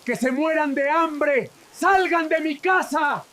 que se mueran de hambre! ¡Salgan de mi casa!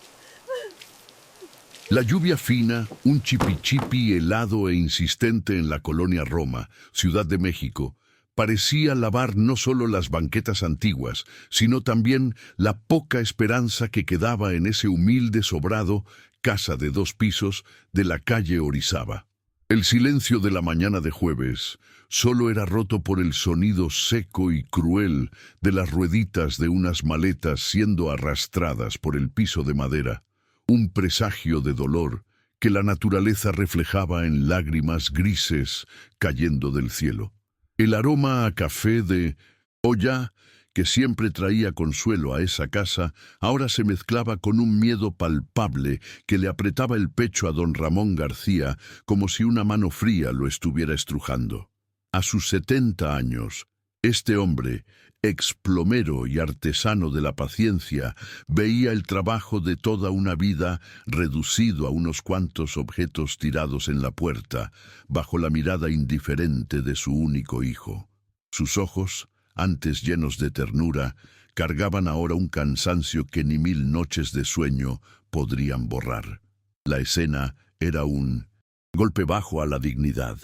La lluvia fina, un chipichipi helado e insistente en la colonia Roma, Ciudad de México, parecía lavar no solo las banquetas antiguas, sino también la poca esperanza que quedaba en ese humilde sobrado, casa de 2 pisos, de la calle Orizaba. El silencio de la mañana de jueves solo era roto por el sonido seco y cruel de las rueditas de unas maletas siendo arrastradas por el piso de madera, un presagio de dolor que la naturaleza reflejaba en lágrimas grises cayendo del cielo. El aroma a café de olla, que siempre traía consuelo a esa casa, ahora se mezclaba con un miedo palpable que le apretaba el pecho a don Ramón García como si una mano fría lo estuviera estrujando. A sus 70 años, este hombre, explomero y artesano de la paciencia, veía el trabajo de toda una vida reducido a unos cuantos objetos tirados en la puerta, bajo la mirada indiferente de su único hijo. Sus ojos, antes llenos de ternura, cargaban ahora un cansancio que ni 1000 noches de sueño podrían borrar. La escena era un golpe bajo a la dignidad.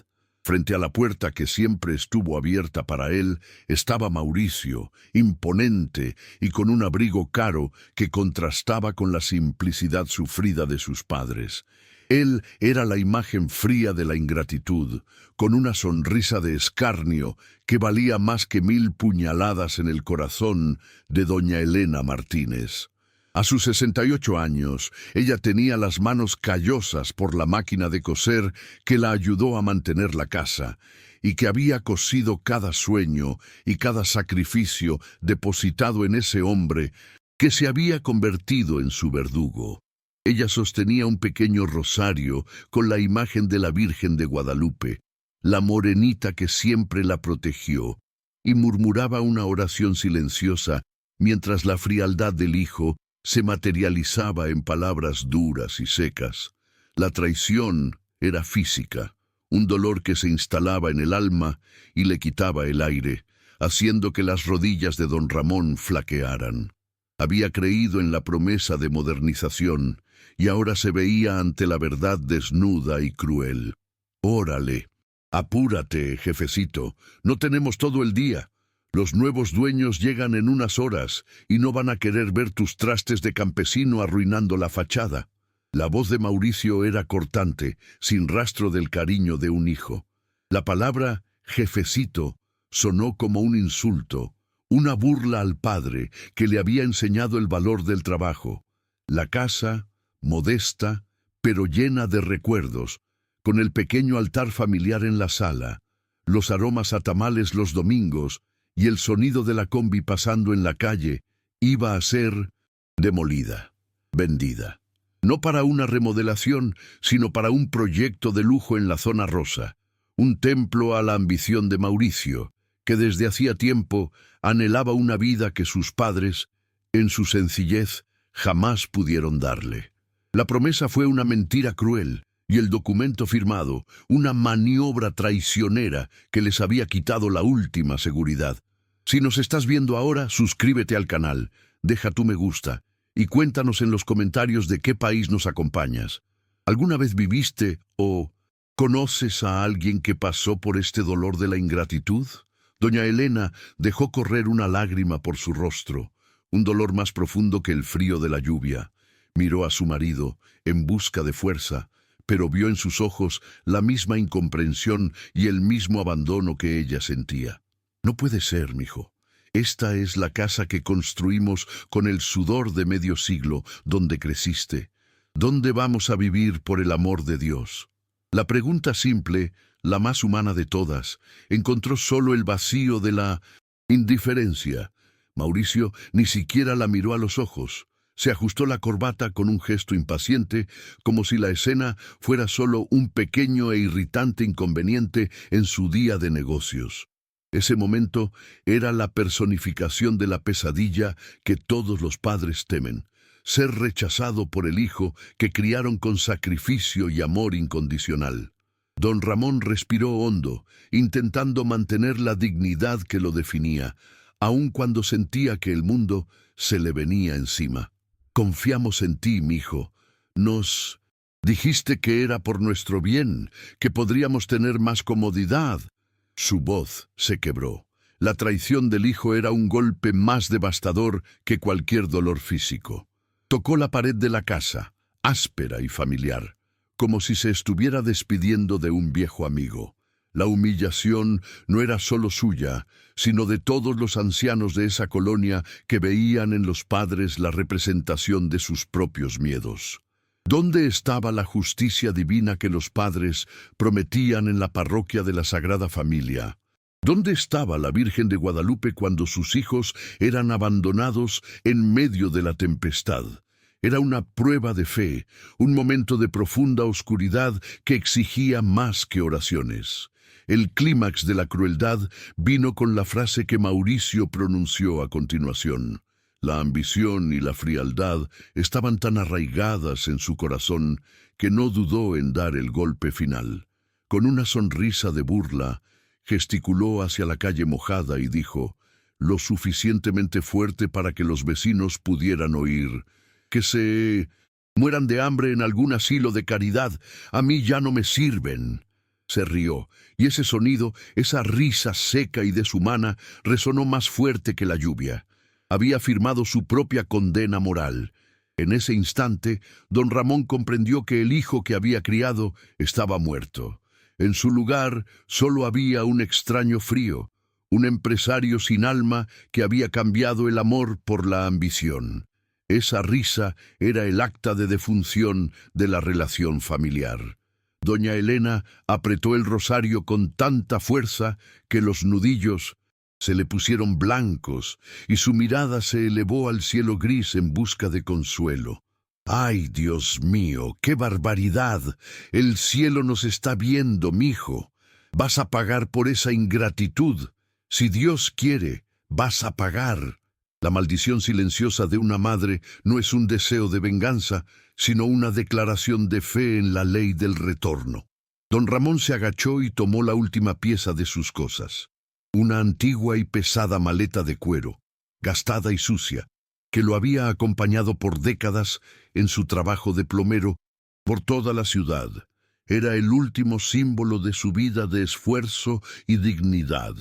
Frente a la puerta que siempre estuvo abierta para él, estaba Mauricio, imponente y con un abrigo caro que contrastaba con la simplicidad sufrida de sus padres. Él era la imagen fría de la ingratitud, con una sonrisa de escarnio que valía más que 1000 puñaladas en el corazón de doña Elena Martínez. A sus 68 años, ella tenía las manos callosas por la máquina de coser que la ayudó a mantener la casa, y que había cosido cada sueño y cada sacrificio depositado en ese hombre que se había convertido en su verdugo. Ella sostenía un pequeño rosario con la imagen de la Virgen de Guadalupe, la morenita que siempre la protegió, y murmuraba una oración silenciosa mientras la frialdad del hijo se materializaba en palabras duras y secas. La traición era física, un dolor que se instalaba en el alma y le quitaba el aire, haciendo que las rodillas de don Ramón flaquearan. Había creído en la promesa de modernización y ahora se veía ante la verdad desnuda y cruel. «Órale, apúrate, jefecito, no tenemos todo el día. Los nuevos dueños llegan en unas horas y no van a querer ver tus trastes de campesino arruinando la fachada». La voz de Mauricio era cortante, sin rastro del cariño de un hijo. La palabra jefecito sonó como un insulto, una burla al padre que le había enseñado el valor del trabajo. La casa, modesta, pero llena de recuerdos, con el pequeño altar familiar en la sala, los aromas a tamales los domingos y el sonido de la combi pasando en la calle, iba a ser demolida, vendida. No para una remodelación, sino para un proyecto de lujo en la zona rosa, un templo a la ambición de Mauricio, que desde hacía tiempo anhelaba una vida que sus padres, en su sencillez, jamás pudieron darle. La promesa fue una mentira cruel, y el documento firmado, una maniobra traicionera que les había quitado la última seguridad. Si nos estás viendo ahora, suscríbete al canal, deja tu me gusta, y cuéntanos en los comentarios de qué país nos acompañas. ¿Alguna vez viviste o conoces a alguien que pasó por este dolor de la ingratitud? Doña Elena dejó correr una lágrima por su rostro, un dolor más profundo que el frío de la lluvia. Miró a su marido, en busca de fuerza, pero vio en sus ojos la misma incomprensión y el mismo abandono que ella sentía. «No puede ser, mijo. Esta es la casa que construimos con el sudor de medio siglo, donde creciste. ¿Dónde vamos a vivir por el amor de Dios?» La pregunta simple, la más humana de todas, encontró solo el vacío de la indiferencia. Mauricio ni siquiera la miró a los ojos. Se ajustó la corbata con un gesto impaciente, como si la escena fuera solo un pequeño e irritante inconveniente en su día de negocios. Ese momento era la personificación de la pesadilla que todos los padres temen: ser rechazado por el hijo que criaron con sacrificio y amor incondicional. Don Ramón respiró hondo, intentando mantener la dignidad que lo definía, aun cuando sentía que el mundo se le venía encima. Confiamos en ti, mijo. Nos dijiste que era por nuestro bien, que podríamos tener más comodidad. Su voz se quebró. La traición del hijo era un golpe más devastador que cualquier dolor físico. Tocó la pared de la casa, áspera y familiar, como si se estuviera despidiendo de un viejo amigo. La humillación no era solo suya, sino de todos los ancianos de esa colonia que veían en los padres la representación de sus propios miedos. ¿Dónde estaba la justicia divina que los padres prometían en la parroquia de la Sagrada Familia? ¿Dónde estaba la Virgen de Guadalupe cuando sus hijos eran abandonados en medio de la tempestad? Era una prueba de fe, un momento de profunda oscuridad que exigía más que oraciones. El clímax de la crueldad vino con la frase que Mauricio pronunció a continuación. La ambición y la frialdad estaban tan arraigadas en su corazón que no dudó en dar el golpe final. Con una sonrisa de burla, gesticuló hacia la calle mojada y dijo, lo suficientemente fuerte para que los vecinos pudieran oír, que se mueran de hambre en algún asilo de caridad, a mí ya no me sirven. Se rió, y ese sonido, esa risa seca y deshumana, resonó más fuerte que la lluvia. Había firmado su propia condena moral. En ese instante, don Ramón comprendió que el hijo que había criado estaba muerto. En su lugar solo había un extraño frío, un empresario sin alma que había cambiado el amor por la ambición. Esa risa era el acta de defunción de la relación familiar. Doña Elena apretó el rosario con tanta fuerza que los nudillos se le pusieron blancos y su mirada se elevó al cielo gris en busca de consuelo. ¡Ay, Dios mío, qué barbaridad! El cielo nos está viendo, mijo. Vas a pagar por esa ingratitud. Si Dios quiere, vas a pagar. La maldición silenciosa de una madre no es un deseo de venganza, sino una declaración de fe en la ley del retorno. Don Ramón se agachó y tomó la última pieza de sus cosas. Una antigua y pesada maleta de cuero, gastada y sucia, que lo había acompañado por décadas en su trabajo de plomero por toda la ciudad. Era el último símbolo de su vida de esfuerzo y dignidad.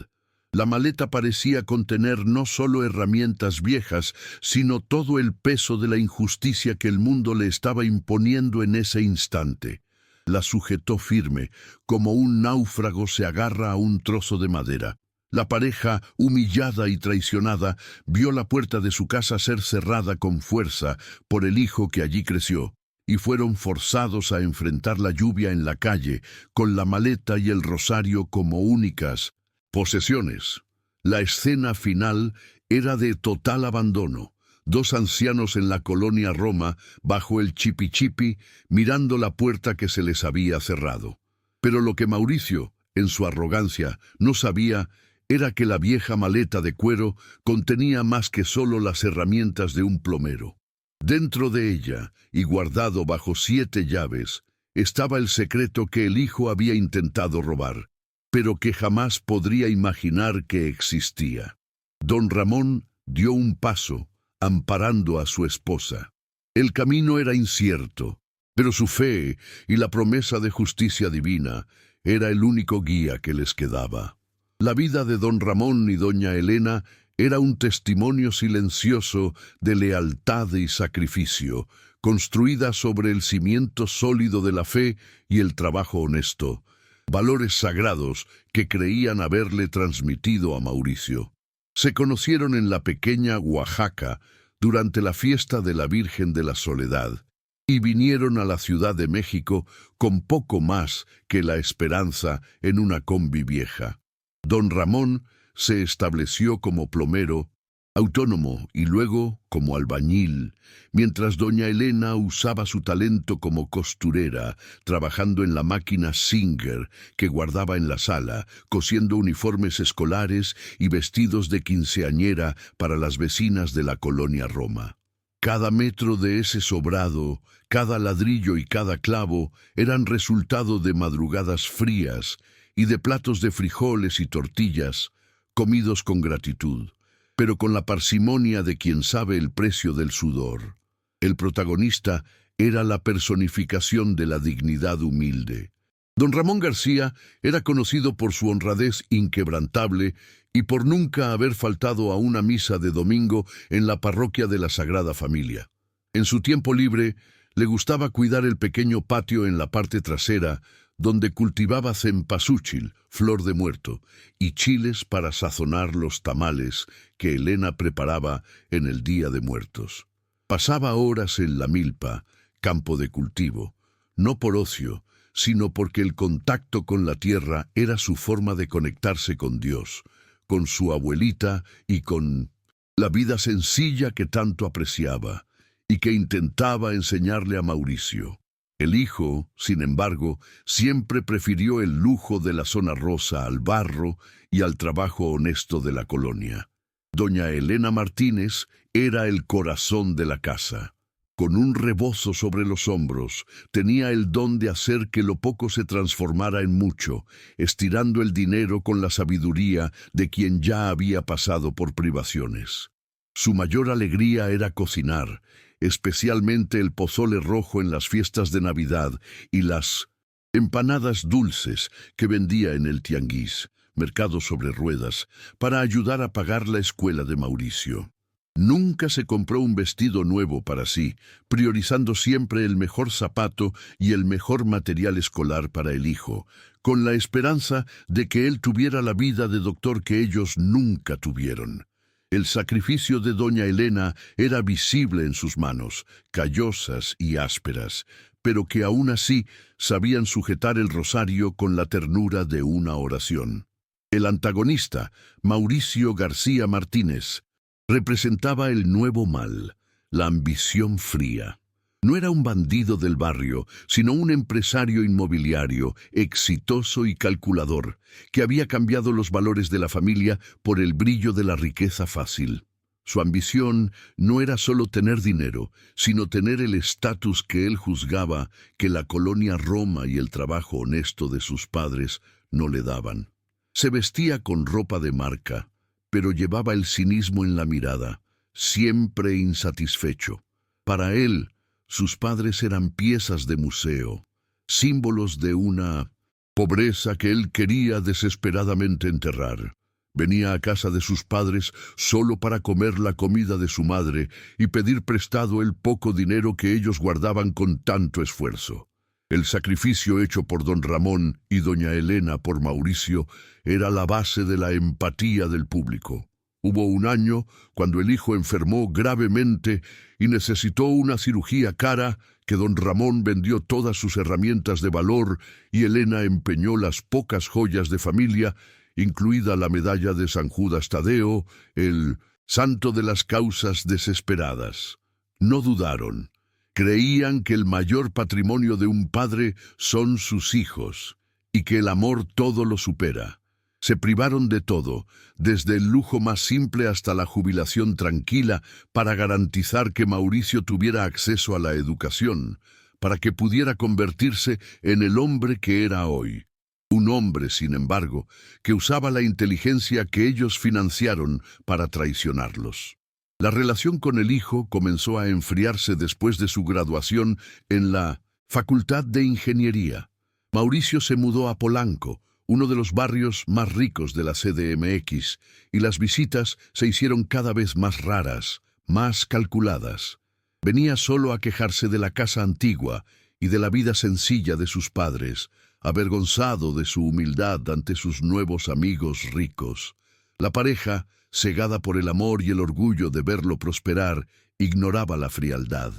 La maleta parecía contener no solo herramientas viejas, sino todo el peso de la injusticia que el mundo le estaba imponiendo en ese instante. La sujetó firme, como un náufrago se agarra a un trozo de madera. La pareja, humillada y traicionada, vio la puerta de su casa ser cerrada con fuerza por el hijo que allí creció, y fueron forzados a enfrentar la lluvia en la calle, con la maleta y el rosario como únicas posesiones. La escena final era de total abandono. Dos ancianos en la colonia Roma, bajo el chipichipi, mirando la puerta que se les había cerrado. Pero lo que Mauricio, en su arrogancia, no sabía era que la vieja maleta de cuero contenía más que solo las herramientas de un plomero. Dentro de ella, y guardado bajo 7 llaves, estaba el secreto que el hijo había intentado robar, pero que jamás podría imaginar que existía. Don Ramón dio un paso, amparando a su esposa. El camino era incierto, pero su fe y la promesa de justicia divina era el único guía que les quedaba. La vida de don Ramón y doña Elena era un testimonio silencioso de lealtad y sacrificio, construida sobre el cimiento sólido de la fe y el trabajo honesto, valores sagrados que creían haberle transmitido a Mauricio. Se conocieron en la pequeña Oaxaca durante la fiesta de la Virgen de la Soledad y vinieron a la Ciudad de México con poco más que la esperanza en una combi vieja. Don Ramón se estableció como plomero, autónomo y luego como albañil, mientras doña Elena usaba su talento como costurera, trabajando en la máquina Singer que guardaba en la sala, cosiendo uniformes escolares y vestidos de quinceañera para las vecinas de la colonia Roma. Cada metro de ese sobrado, cada ladrillo y cada clavo eran resultado de madrugadas frías y de platos de frijoles y tortillas, comidos con gratitud. pero con la parsimonia de quien sabe el precio del sudor. El protagonista era la personificación de la dignidad humilde. Don Ramón García era conocido por su honradez inquebrantable y por nunca haber faltado a una misa de domingo en la parroquia de la Sagrada Familia. En su tiempo libre, le gustaba cuidar el pequeño patio en la parte trasera, donde cultivaba cempasúchil, flor de muerto, y chiles para sazonar los tamales que Elena preparaba en el Día de Muertos. Pasaba horas en la milpa, campo de cultivo, no por ocio, sino porque el contacto con la tierra era su forma de conectarse con Dios, con su abuelita y con la vida sencilla que tanto apreciaba y que intentaba enseñarle a Mauricio. El hijo, sin embargo, siempre prefirió el lujo de la zona rosa al barro y al trabajo honesto de la colonia. Doña Elena Martínez era el corazón de la casa. Con un rebozo sobre los hombros, tenía el don de hacer que lo poco se transformara en mucho, estirando el dinero con la sabiduría de quien ya había pasado por privaciones. Su mayor alegría era cocinar, especialmente el pozole rojo en las fiestas de Navidad y las empanadas dulces que vendía en el tianguís, mercado sobre ruedas, para ayudar a pagar la escuela de Mauricio. Nunca se compró un vestido nuevo para sí, priorizando siempre el mejor zapato y el mejor material escolar para el hijo, con la esperanza de que él tuviera la vida de doctor que ellos nunca tuvieron. El sacrificio de doña Elena era visible en sus manos, callosas y ásperas, pero que aún así sabían sujetar el rosario con la ternura de una oración. El antagonista, Mauricio García Martínez, representaba el nuevo mal, la ambición fría. No era un bandido del barrio, sino un empresario inmobiliario, exitoso y calculador, que había cambiado los valores de la familia por el brillo de la riqueza fácil. Su ambición no era solo tener dinero, sino tener el estatus que él juzgaba que la colonia Roma y el trabajo honesto de sus padres no le daban. Se vestía con ropa de marca, pero llevaba el cinismo en la mirada, siempre insatisfecho. Para él, sus padres eran piezas de museo, símbolos de una pobreza que él quería desesperadamente enterrar. Venía a casa de sus padres solo para comer la comida de su madre y pedir prestado el poco dinero que ellos guardaban con tanto esfuerzo. El sacrificio hecho por don Ramón y doña Elena por Mauricio era la base de la empatía del público. Hubo un año cuando el hijo enfermó gravemente y necesitó una cirugía cara que don Ramón vendió todas sus herramientas de valor y Elena empeñó las pocas joyas de familia, incluida la medalla de San Judas Tadeo, el santo de las causas desesperadas. No dudaron. Creían que el mayor patrimonio de un padre son sus hijos y que el amor todo lo supera. Se privaron de todo, desde el lujo más simple hasta la jubilación tranquila, para garantizar que Mauricio tuviera acceso a la educación, para que pudiera convertirse en el hombre que era hoy. Un hombre, sin embargo, que usaba la inteligencia que ellos financiaron para traicionarlos. La relación con el hijo comenzó a enfriarse después de su graduación en la Facultad de Ingeniería. Mauricio se mudó a Polanco, uno de los barrios más ricos de la CDMX, y las visitas se hicieron cada vez más raras, más calculadas. Venía solo a quejarse de la casa antigua y de la vida sencilla de sus padres, avergonzado de su humildad ante sus nuevos amigos ricos. La pareja, cegada por el amor y el orgullo de verlo prosperar, ignoraba la frialdad.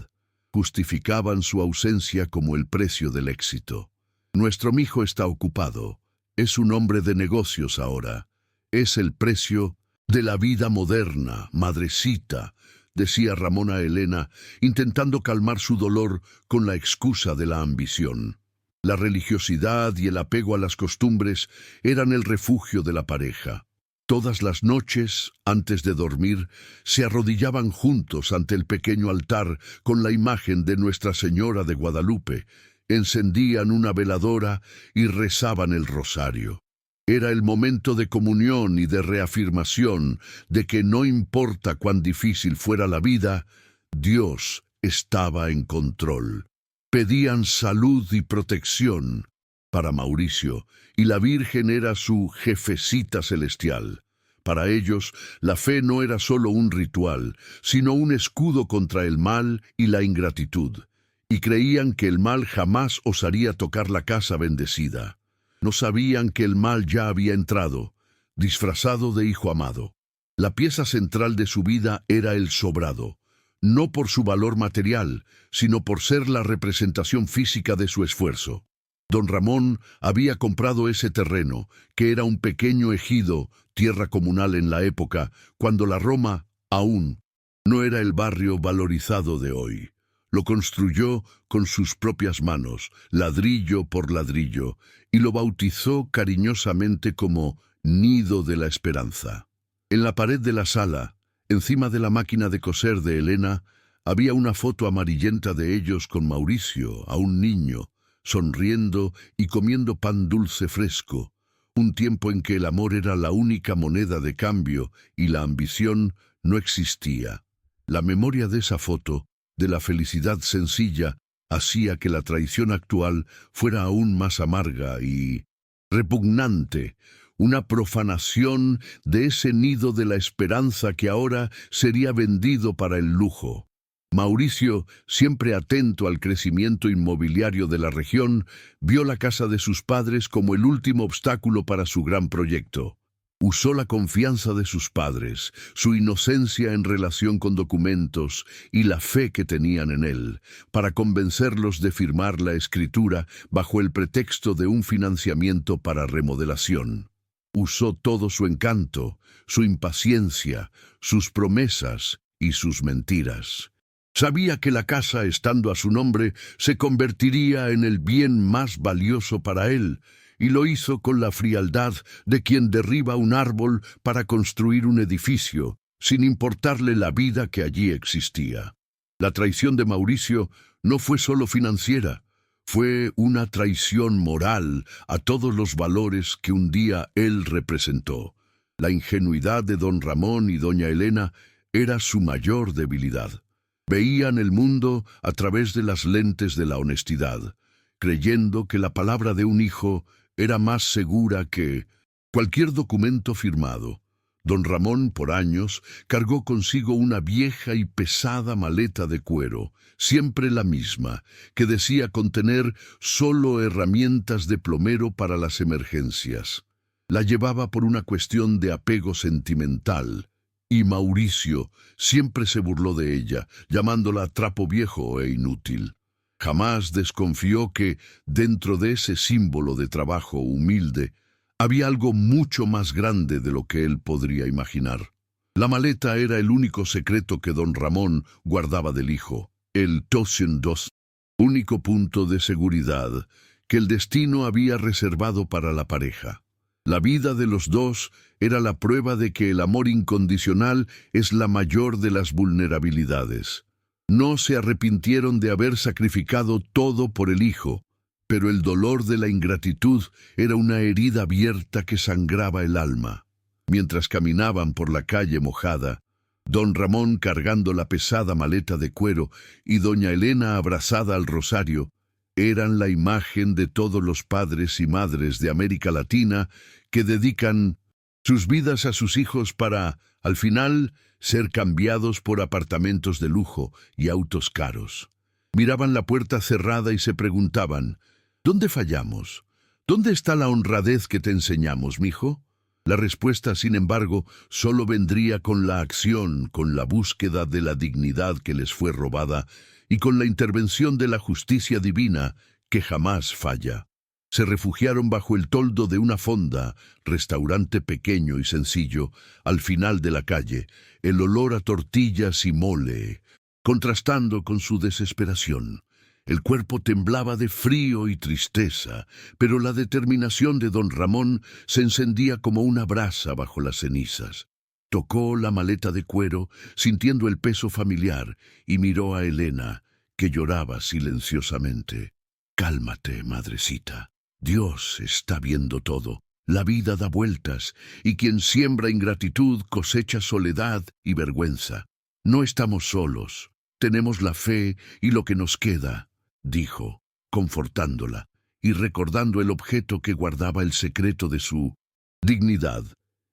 Justificaban su ausencia como el precio del éxito. Nuestro mijo está ocupado. Es un hombre de negocios ahora. Es el precio de la vida moderna, madrecita, decía Ramona Elena, intentando calmar su dolor con la excusa de la ambición. La religiosidad y el apego a las costumbres eran el refugio de la pareja. Todas las noches, antes de dormir, se arrodillaban juntos ante el pequeño altar con la imagen de Nuestra Señora de Guadalupe, encendían una veladora y rezaban el rosario. Era el momento de comunión y de reafirmación de que no importa cuán difícil fuera la vida, Dios estaba en control. Pedían salud y protección para Mauricio, y la Virgen era su jefecita celestial. Para ellos, la fe no era solo un ritual, sino un escudo contra el mal y la ingratitud, y creían que el mal jamás osaría tocar la casa bendecida. No sabían que el mal ya había entrado, disfrazado de hijo amado. La pieza central de su vida era el sobrado, no por su valor material, sino por ser la representación física de su esfuerzo. Don Ramón había comprado ese terreno, que era un pequeño ejido, tierra comunal en la época, cuando la Roma aún no era el barrio valorizado de hoy. Lo construyó con sus propias manos, ladrillo por ladrillo, y lo bautizó cariñosamente como Nido de la Esperanza. En la pared de la sala, encima de la máquina de coser de Elena, había una foto amarillenta de ellos con Mauricio, aún niño, sonriendo y comiendo pan dulce fresco, un tiempo en que el amor era la única moneda de cambio y la ambición no existía. La memoria de esa foto, de la felicidad sencilla, hacía que la traición actual fuera aún más amarga y repugnante, una profanación de ese nido de la esperanza que ahora sería vendido para el lujo. Mauricio, siempre atento al crecimiento inmobiliario de la región, vio la casa de sus padres como el último obstáculo para su gran proyecto. Usó la confianza de sus padres, su inocencia en relación con documentos y la fe que tenían en él, para convencerlos de firmar la escritura bajo el pretexto de un financiamiento para remodelación. Usó todo su encanto, su impaciencia, sus promesas y sus mentiras. Sabía que la casa, estando a su nombre, se convertiría en el bien más valioso para él, y lo hizo con la frialdad de quien derriba un árbol para construir un edificio, sin importarle la vida que allí existía. La traición de Mauricio no fue solo financiera, fue una traición moral a todos los valores que un día él representó. La ingenuidad de don Ramón y doña Elena era su mayor debilidad. Veían el mundo a través de las lentes de la honestidad, creyendo que la palabra de un hijo era más segura que cualquier documento firmado. Don Ramón, por años, cargó consigo una vieja y pesada maleta de cuero, siempre la misma, que decía contener solo herramientas de plomero para las emergencias. La llevaba por una cuestión de apego sentimental, y Mauricio siempre se burló de ella, llamándola trapo viejo e inútil. Jamás desconfió que, dentro de ese símbolo de trabajo humilde, había algo mucho más grande de lo que él podría imaginar. La maleta era el único secreto que don Ramón guardaba del hijo, el Tosen-2, único punto de seguridad que el destino había reservado para la pareja. La vida de los dos era la prueba de que el amor incondicional es la mayor de las vulnerabilidades. No se arrepintieron de haber sacrificado todo por el hijo, pero el dolor de la ingratitud era una herida abierta que sangraba el alma. Mientras caminaban por la calle mojada, don Ramón cargando la pesada maleta de cuero y doña Elena abrazada al rosario, eran la imagen de todos los padres y madres de América Latina que dedican sus vidas a sus hijos para, al final, ser cambiados por apartamentos de lujo y autos caros. Miraban la puerta cerrada y se preguntaban, ¿dónde fallamos? ¿Dónde está la honradez que te enseñamos, mijo? La respuesta, sin embargo, solo vendría con la acción, con la búsqueda de la dignidad que les fue robada y con la intervención de la justicia divina que jamás falla. Se refugiaron bajo el toldo de una fonda, restaurante pequeño y sencillo, al final de la calle, el olor a tortillas y mole, contrastando con su desesperación. El cuerpo temblaba de frío y tristeza, pero la determinación de don Ramón se encendía como una brasa bajo las cenizas. Tocó la maleta de cuero, sintiendo el peso familiar, y miró a Elena, que lloraba silenciosamente. «Cálmate, madrecita. Dios está viendo todo. La vida da vueltas, y quien siembra ingratitud cosecha soledad y vergüenza. No estamos solos, tenemos la fe y lo que nos queda, dijo, confortándola, y recordando el objeto que guardaba el secreto de su dignidad.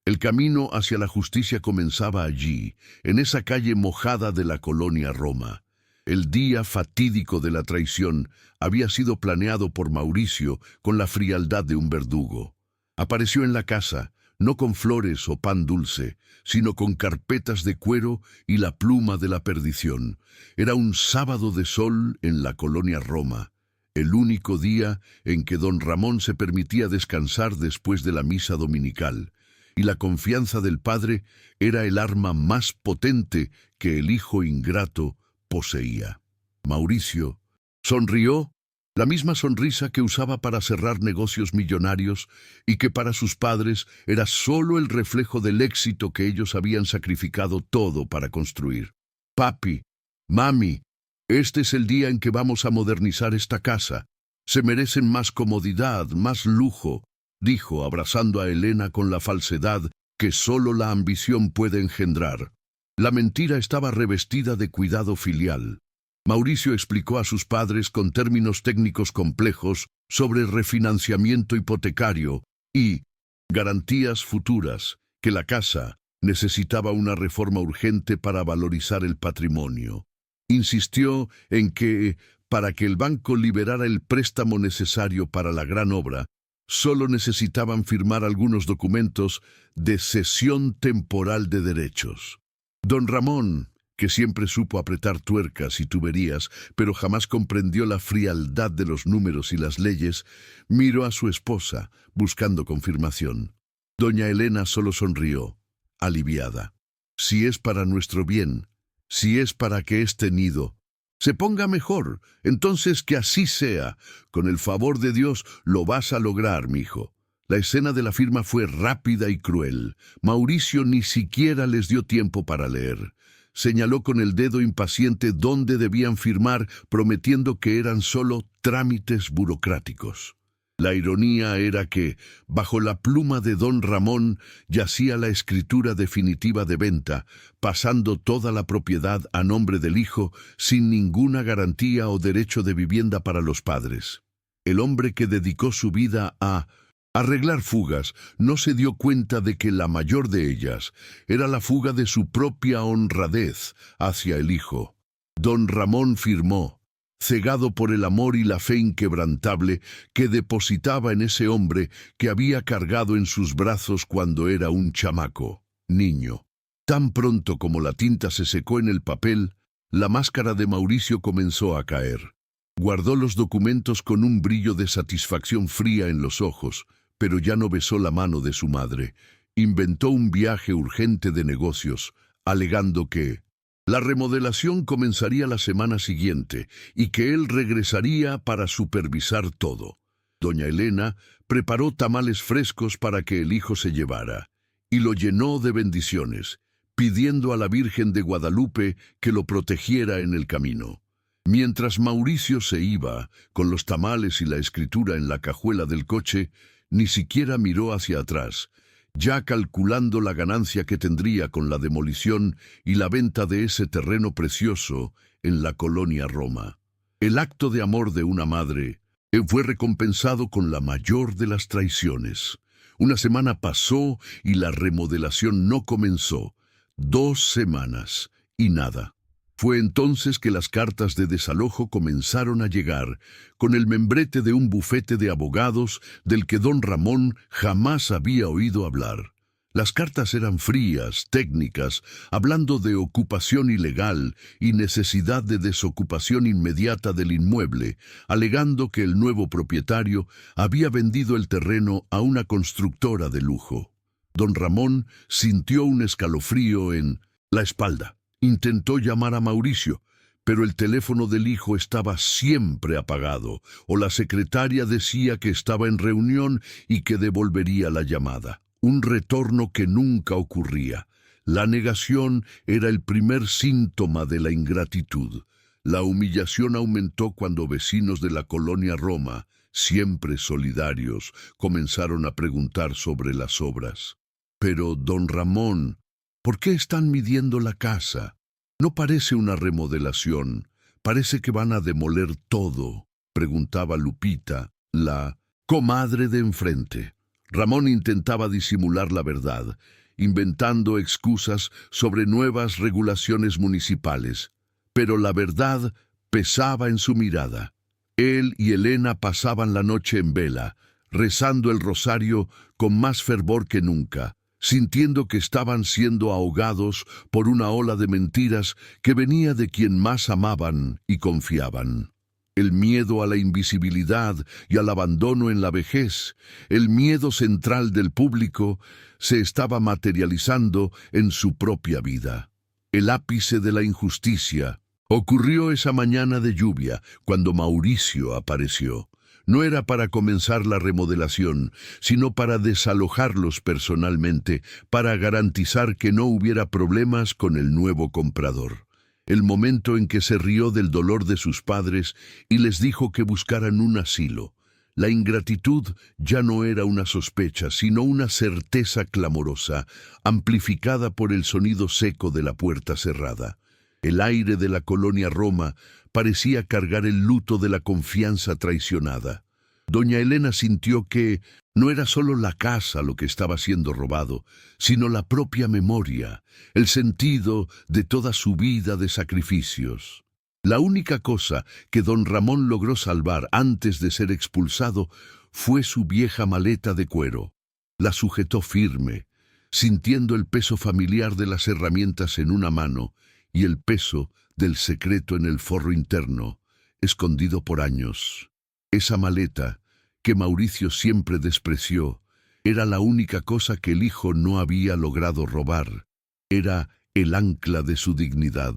El camino hacia la justicia comenzaba allí, en esa calle mojada de la colonia Roma. El día fatídico de la traición había sido planeado por Mauricio con la frialdad de un verdugo. Apareció en la casa, no con flores o pan dulce, sino con carpetas de cuero y la pluma de la perdición. Era un sábado de sol en la colonia Roma, el único día en que don Ramón se permitía descansar después de la misa dominical, y la confianza del padre era el arma más potente que el hijo ingrato poseía. Mauricio sonrió, la misma sonrisa que usaba para cerrar negocios millonarios y que para sus padres era solo el reflejo del éxito que ellos habían sacrificado todo para construir. Papi, mami, este es el día en que vamos a modernizar esta casa. Se merecen más comodidad, más lujo, dijo, abrazando a Elena con la falsedad que solo la ambición puede engendrar. La mentira estaba revestida de cuidado filial. Mauricio explicó a sus padres con términos técnicos complejos sobre refinanciamiento hipotecario y garantías futuras, que la casa necesitaba una reforma urgente para valorizar el patrimonio. Insistió en que, para que el banco liberara el préstamo necesario para la gran obra, solo necesitaban firmar algunos documentos de cesión temporal de derechos. Don Ramón, que siempre supo apretar tuercas y tuberías, pero jamás comprendió la frialdad de los números y las leyes, miró a su esposa, buscando confirmación. Doña Elena solo sonrió, aliviada. Si es para nuestro bien, si es para que este nido se ponga mejor, entonces que así sea. Con el favor de Dios lo vas a lograr, mijo. La escena de la firma fue rápida y cruel. Mauricio ni siquiera les dio tiempo para leer. Señaló con el dedo impaciente dónde debían firmar, prometiendo que eran solo trámites burocráticos. La ironía era que, bajo la pluma de don Ramón, yacía la escritura definitiva de venta, pasando toda la propiedad a nombre del hijo, sin ninguna garantía o derecho de vivienda para los padres. El hombre que dedicó su vida a arreglar fugas no se dio cuenta de que la mayor de ellas era la fuga de su propia honradez hacia el hijo. Don Ramón firmó, cegado por el amor y la fe inquebrantable que depositaba en ese hombre que había cargado en sus brazos cuando era un chamaco, niño. Tan pronto como la tinta se secó en el papel, la máscara de Mauricio comenzó a caer. Guardó los documentos con un brillo de satisfacción fría en los ojos, pero ya no besó la mano de su madre. Inventó un viaje urgente de negocios, alegando que la remodelación comenzaría la semana siguiente y que él regresaría para supervisar todo. Doña Elena preparó tamales frescos para que el hijo se llevara y lo llenó de bendiciones, pidiendo a la Virgen de Guadalupe que lo protegiera en el camino. Mientras Mauricio se iba, con los tamales y la escritura en la cajuela del coche, ni siquiera miró hacia atrás, ya calculando la ganancia que tendría con la demolición y la venta de ese terreno precioso en la colonia Roma. El acto de amor de una madre fue recompensado con la mayor de las traiciones. Una semana pasó y la remodelación no comenzó. 2 semanas y nada. Fue entonces que las cartas de desalojo comenzaron a llegar, con el membrete de un bufete de abogados del que don Ramón jamás había oído hablar. Las cartas eran frías, técnicas, hablando de ocupación ilegal y necesidad de desocupación inmediata del inmueble, alegando que el nuevo propietario había vendido el terreno a una constructora de lujo. Don Ramón sintió un escalofrío en la espalda. Intentó llamar a Mauricio, pero el teléfono del hijo estaba siempre apagado, o la secretaria decía que estaba en reunión y que devolvería la llamada. Un retorno que nunca ocurría. La negación era el primer síntoma de la ingratitud. La humillación aumentó cuando vecinos de la colonia Roma siempre solidarios, comenzaron a preguntar sobre las obras. Pero, don Ramón, ¿por qué están midiendo la casa? No parece una remodelación, parece que van a demoler todo, preguntaba Lupita, la comadre de enfrente. Ramón intentaba disimular la verdad, inventando excusas sobre nuevas regulaciones municipales, pero la verdad pesaba en su mirada. Él y Elena pasaban la noche en vela, rezando el rosario con más fervor que nunca, sintiendo que estaban siendo ahogados por una ola de mentiras que venía de quien más amaban y confiaban. El miedo a la invisibilidad y al abandono en la vejez, el miedo central del público, se estaba materializando en su propia vida. El ápice de la injusticia ocurrió esa mañana de lluvia, cuando Mauricio apareció. No era para comenzar la remodelación, sino para desalojarlos personalmente, para garantizar que no hubiera problemas con el nuevo comprador. El momento en que se rió del dolor de sus padres y les dijo que buscaran un asilo. La ingratitud ya no era una sospecha, sino una certeza clamorosa, amplificada por el sonido seco de la puerta cerrada. El aire de la colonia Roma parecía cargar el luto de la confianza traicionada. Doña Elena sintió que no era solo la casa lo que estaba siendo robado, sino la propia memoria, el sentido de toda su vida de sacrificios. La única cosa que don Ramón logró salvar antes de ser expulsado fue su vieja maleta de cuero. La sujetó firme, sintiendo el peso familiar de las herramientas en una mano y el peso del secreto en el forro interno, escondido por años. Esa maleta, que Mauricio siempre despreció, era la única cosa que el hijo no había logrado robar. Era el ancla de su dignidad.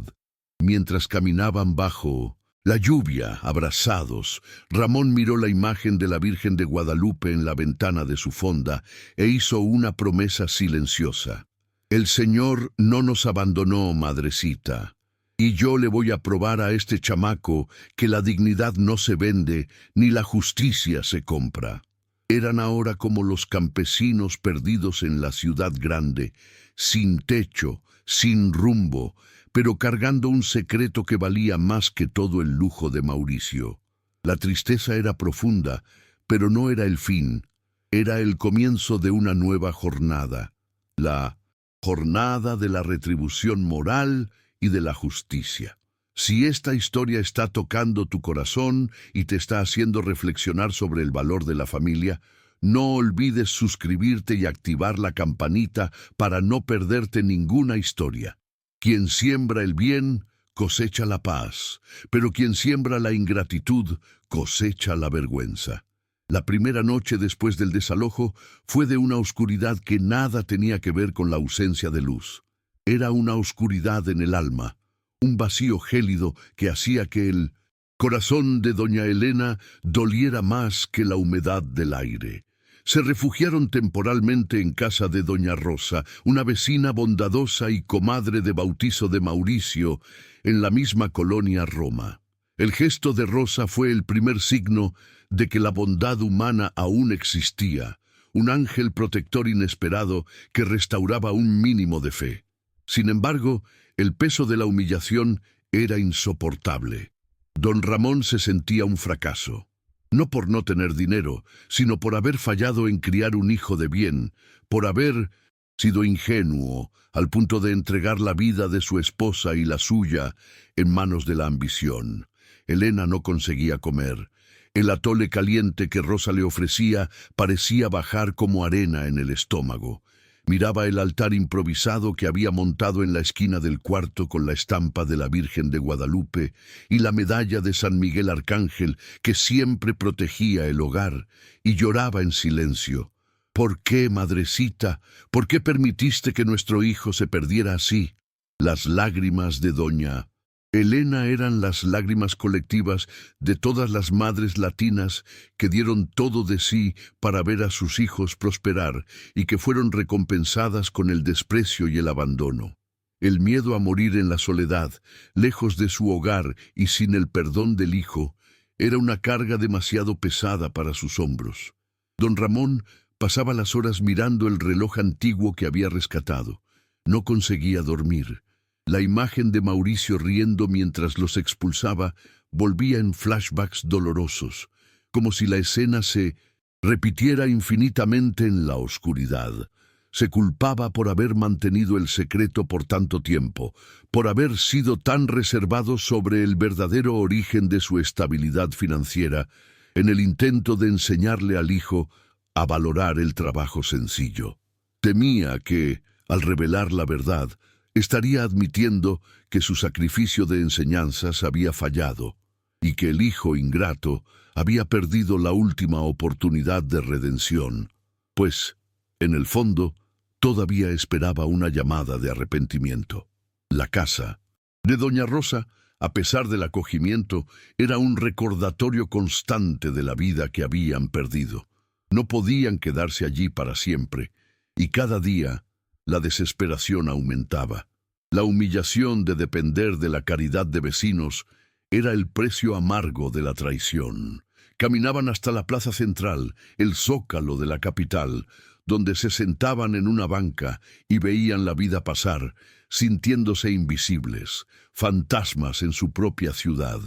Mientras caminaban bajo la lluvia, abrazados, Ramón miró la imagen de la Virgen de Guadalupe en la ventana de su fonda e hizo una promesa silenciosa. El Señor no nos abandonó, madrecita, y yo le voy a probar a este chamaco que la dignidad no se vende ni la justicia se compra. Eran ahora como los campesinos perdidos en la ciudad grande, sin techo, sin rumbo, pero cargando un secreto que valía más que todo el lujo de Mauricio. La tristeza era profunda, pero no era el fin, era el comienzo de una nueva jornada, la jornada de la retribución moral y de la justicia. Si esta historia está tocando tu corazón y te está haciendo reflexionar sobre el valor de la familia, no olvides suscribirte y activar la campanita para no perderte ninguna historia. Quien siembra el bien, cosecha la paz, pero quien siembra la ingratitud, cosecha la vergüenza. La primera noche después del desalojo fue de una oscuridad que nada tenía que ver con la ausencia de luz. Era una oscuridad en el alma, un vacío gélido que hacía que el corazón de doña Elena doliera más que la humedad del aire. Se refugiaron temporalmente en casa de doña Rosa, una vecina bondadosa y comadre de bautizo de Mauricio, en la misma colonia Roma. El gesto de Rosa fue el primer signo de que la bondad humana aún existía, un ángel protector inesperado que restauraba un mínimo de fe. Sin embargo, el peso de la humillación era insoportable. Don Ramón se sentía un fracaso, no por no tener dinero, sino por haber fallado en criar un hijo de bien, por haber sido ingenuo al punto de entregar la vida de su esposa y la suya en manos de la ambición. Elena no conseguía comer. El atole caliente que Rosa le ofrecía parecía bajar como arena en el estómago. Miraba el altar improvisado que había montado en la esquina del cuarto con la estampa de la Virgen de Guadalupe y la medalla de San Miguel Arcángel que siempre protegía el hogar, y lloraba en silencio. ¿Por qué, madrecita? ¿Por qué permitiste que nuestro hijo se perdiera así? Las lágrimas de doña Elena eran las lágrimas colectivas de todas las madres latinas que dieron todo de sí para ver a sus hijos prosperar y que fueron recompensadas con el desprecio y el abandono. El miedo a morir en la soledad, lejos de su hogar y sin el perdón del hijo, era una carga demasiado pesada para sus hombros. Don Ramón pasaba las horas mirando el reloj antiguo que había rescatado. No conseguía dormir. La imagen de Mauricio riendo mientras los expulsaba volvía en flashbacks dolorosos, como si la escena se repitiera infinitamente en la oscuridad. Se culpaba por haber mantenido el secreto por tanto tiempo, por haber sido tan reservado sobre el verdadero origen de su estabilidad financiera, en el intento de enseñarle al hijo a valorar el trabajo sencillo. Temía que, al revelar la verdad, estaría admitiendo que su sacrificio de enseñanzas había fallado y que el hijo ingrato había perdido la última oportunidad de redención, pues, en el fondo, todavía esperaba una llamada de arrepentimiento. La casa de doña Rosa, a pesar del acogimiento, era un recordatorio constante de la vida que habían perdido. No podían quedarse allí para siempre, y cada día la desesperación aumentaba. La humillación de depender de la caridad de vecinos era el precio amargo de la traición. Caminaban hasta la plaza central, el zócalo de la capital, donde se sentaban en una banca y veían la vida pasar, sintiéndose invisibles, fantasmas en su propia ciudad.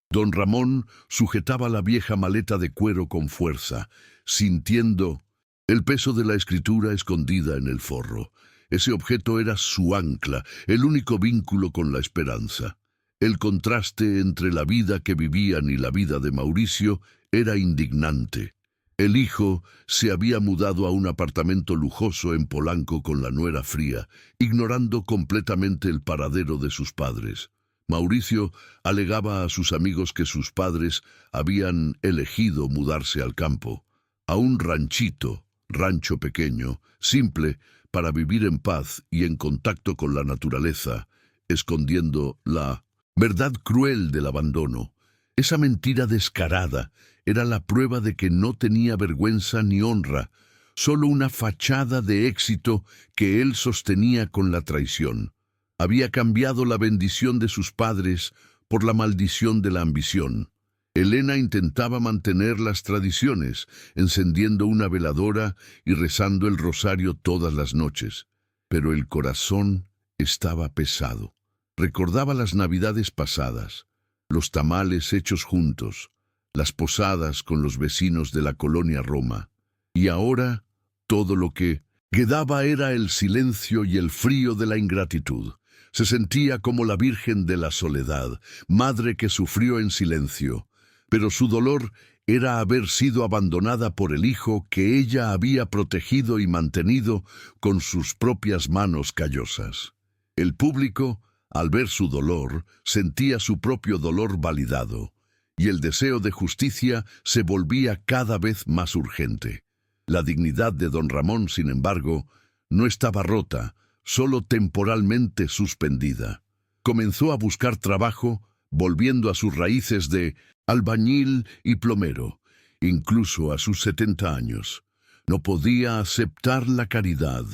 Don Ramón sujetaba la vieja maleta de cuero con fuerza, sintiendo el peso de la escritura escondida en el forro. Ese objeto era su ancla, el único vínculo con la esperanza. El contraste entre la vida que vivían y la vida de Mauricio era indignante. El hijo se había mudado a un apartamento lujoso en Polanco con la nuera fría, ignorando completamente el paradero de sus padres. Mauricio alegaba a sus amigos que sus padres habían elegido mudarse al campo, a un rancho pequeño, simple, para vivir en paz y en contacto con la naturaleza, escondiendo la verdad cruel del abandono. Esa mentira descarada era la prueba de que no tenía vergüenza ni honra, solo una fachada de éxito que él sostenía con la traición. Había cambiado la bendición de sus padres por la maldición de la ambición. Elena intentaba mantener las tradiciones, encendiendo una veladora y rezando el rosario todas las noches, pero el corazón estaba pesado. Recordaba las navidades pasadas, los tamales hechos juntos, las posadas con los vecinos de la colonia Roma, y ahora todo lo que quedaba era el silencio y el frío de la ingratitud. Se sentía como la Virgen de la Soledad, madre que sufrió en silencio, pero su dolor era haber sido abandonada por el hijo que ella había protegido y mantenido con sus propias manos callosas. El público, al ver su dolor, sentía su propio dolor validado, y el deseo de justicia se volvía cada vez más urgente. La dignidad de don Ramón, sin embargo, no estaba rota, solo temporalmente suspendida. Comenzó a buscar trabajo, volviendo a sus raíces de albañil y plomero, incluso a sus 70 años. No podía aceptar la caridad.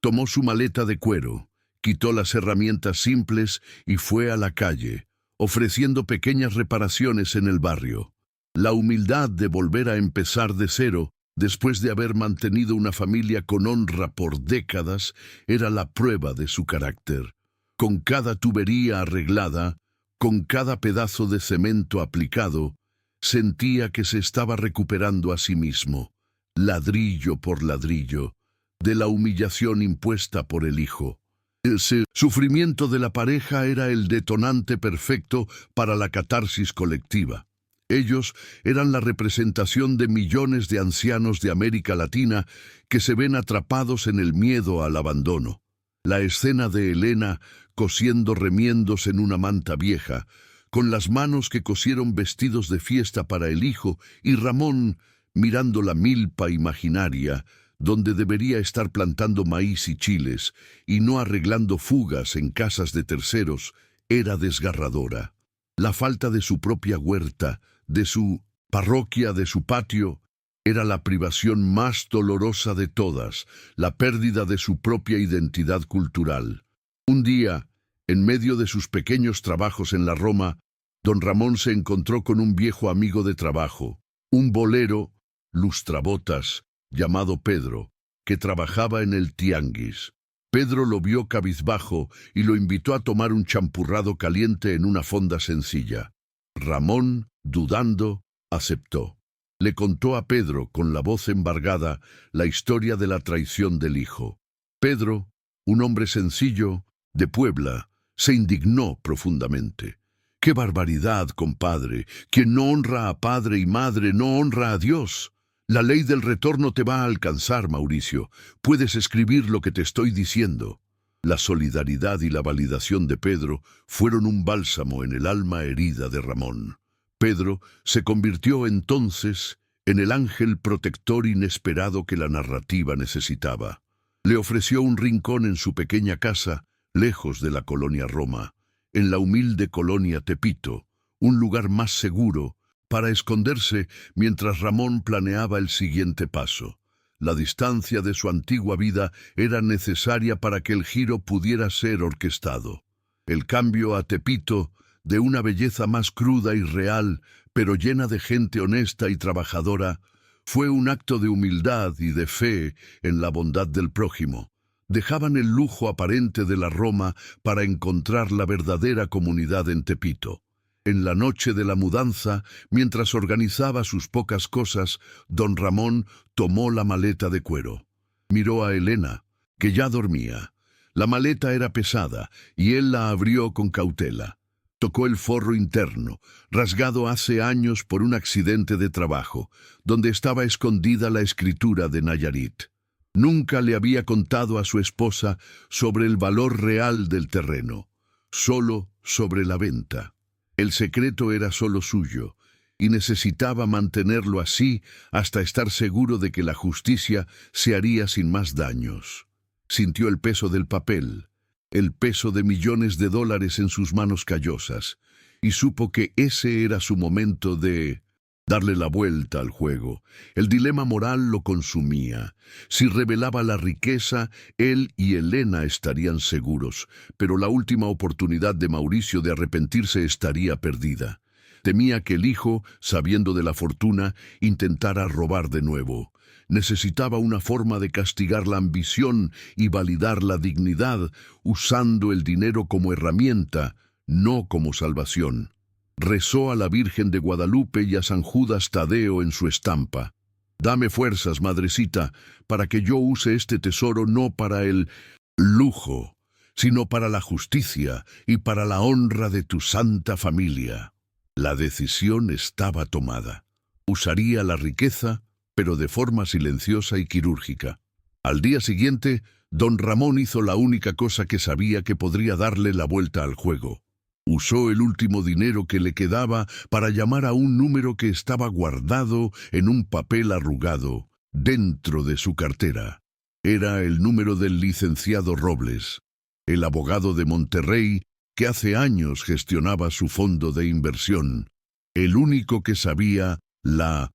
Tomó su maleta de cuero, quitó las herramientas simples y fue a la calle, ofreciendo pequeñas reparaciones en el barrio. La humildad de volver a empezar de cero, después de haber mantenido una familia con honra por décadas, era la prueba de su carácter. Con cada tubería arreglada, con cada pedazo de cemento aplicado, sentía que se estaba recuperando a sí mismo, ladrillo por ladrillo, de la humillación impuesta por el hijo. Ese sufrimiento de la pareja era el detonante perfecto para la catarsis colectiva. Ellos eran la representación de millones de ancianos de América Latina que se ven atrapados en el miedo al abandono. La escena de Elena cosiendo remiendos en una manta vieja, con las manos que cosieron vestidos de fiesta para el hijo, y Ramón mirando la milpa imaginaria, donde debería estar plantando maíz y chiles, y no arreglando fugas en casas de terceros, era desgarradora. La falta de su propia huerta, de su parroquia, de su patio, era la privación más dolorosa de todas, la pérdida de su propia identidad cultural. Un día, en medio de sus pequeños trabajos en la Roma, Don Ramón se encontró con un viejo amigo de trabajo, un bolero, lustrabotas, llamado Pedro, que trabajaba en el tianguis. Pedro lo vio cabizbajo y lo invitó a tomar un champurrado caliente en una fonda sencilla. Ramón, dudando, aceptó. Le contó a Pedro, con la voz embargada, la historia de la traición del hijo. Pedro, un hombre sencillo, de Puebla, se indignó profundamente. ¡Qué barbaridad, compadre! Quien no honra a padre y madre no honra a Dios. La ley del retorno te va a alcanzar, Mauricio. Puedes escribir lo que te estoy diciendo. La solidaridad y la validación de Pedro fueron un bálsamo en el alma herida de Ramón. Pedro se convirtió entonces en el ángel protector inesperado que la narrativa necesitaba. Le ofreció un rincón en su pequeña casa, lejos de la colonia Roma, en la humilde colonia Tepito, un lugar más seguro para esconderse mientras Ramón planeaba el siguiente paso. La distancia de su antigua vida era necesaria para que el giro pudiera ser orquestado. El cambio a Tepito, de una belleza más cruda y real, pero llena de gente honesta y trabajadora, fue un acto de humildad y de fe en la bondad del prójimo. Dejaban el lujo aparente de la Roma para encontrar la verdadera comunidad en Tepito. En la noche de la mudanza, mientras organizaba sus pocas cosas, don Ramón tomó la maleta de cuero. Miró a Elena, que ya dormía. La maleta era pesada, y él la abrió con cautela. Tocó el forro interno, rasgado hace años por un accidente de trabajo, donde estaba escondida la escritura de Nayarit. Nunca le había contado a su esposa sobre el valor real del terreno, solo sobre la venta. El secreto era solo suyo, y necesitaba mantenerlo así hasta estar seguro de que la justicia se haría sin más daños. Sintió el peso del papel, el peso de millones de dólares en sus manos callosas, y supo que ese era su momento de darle la vuelta al juego. El dilema moral lo consumía. Si revelaba la riqueza, él y Elena estarían seguros, pero la última oportunidad de Mauricio de arrepentirse estaría perdida. Temía que el hijo, sabiendo de la fortuna, intentara robar de nuevo. Necesitaba una forma de castigar la ambición y validar la dignidad, usando el dinero como herramienta, no como salvación. Rezó a la Virgen de Guadalupe y a San Judas Tadeo en su estampa. Dame fuerzas, madrecita, para que yo use este tesoro no para el lujo, sino para la justicia y para la honra de tu santa familia. La decisión estaba tomada. Usaría la riqueza, pero de forma silenciosa y quirúrgica. Al día siguiente, don Ramón hizo la única cosa que sabía que podría darle la vuelta al juego. Usó el último dinero que le quedaba para llamar a un número que estaba guardado en un papel arrugado dentro de su cartera. Era el número del licenciado Robles, el abogado de Monterrey que hace años gestionaba su fondo de inversión, el único que sabía la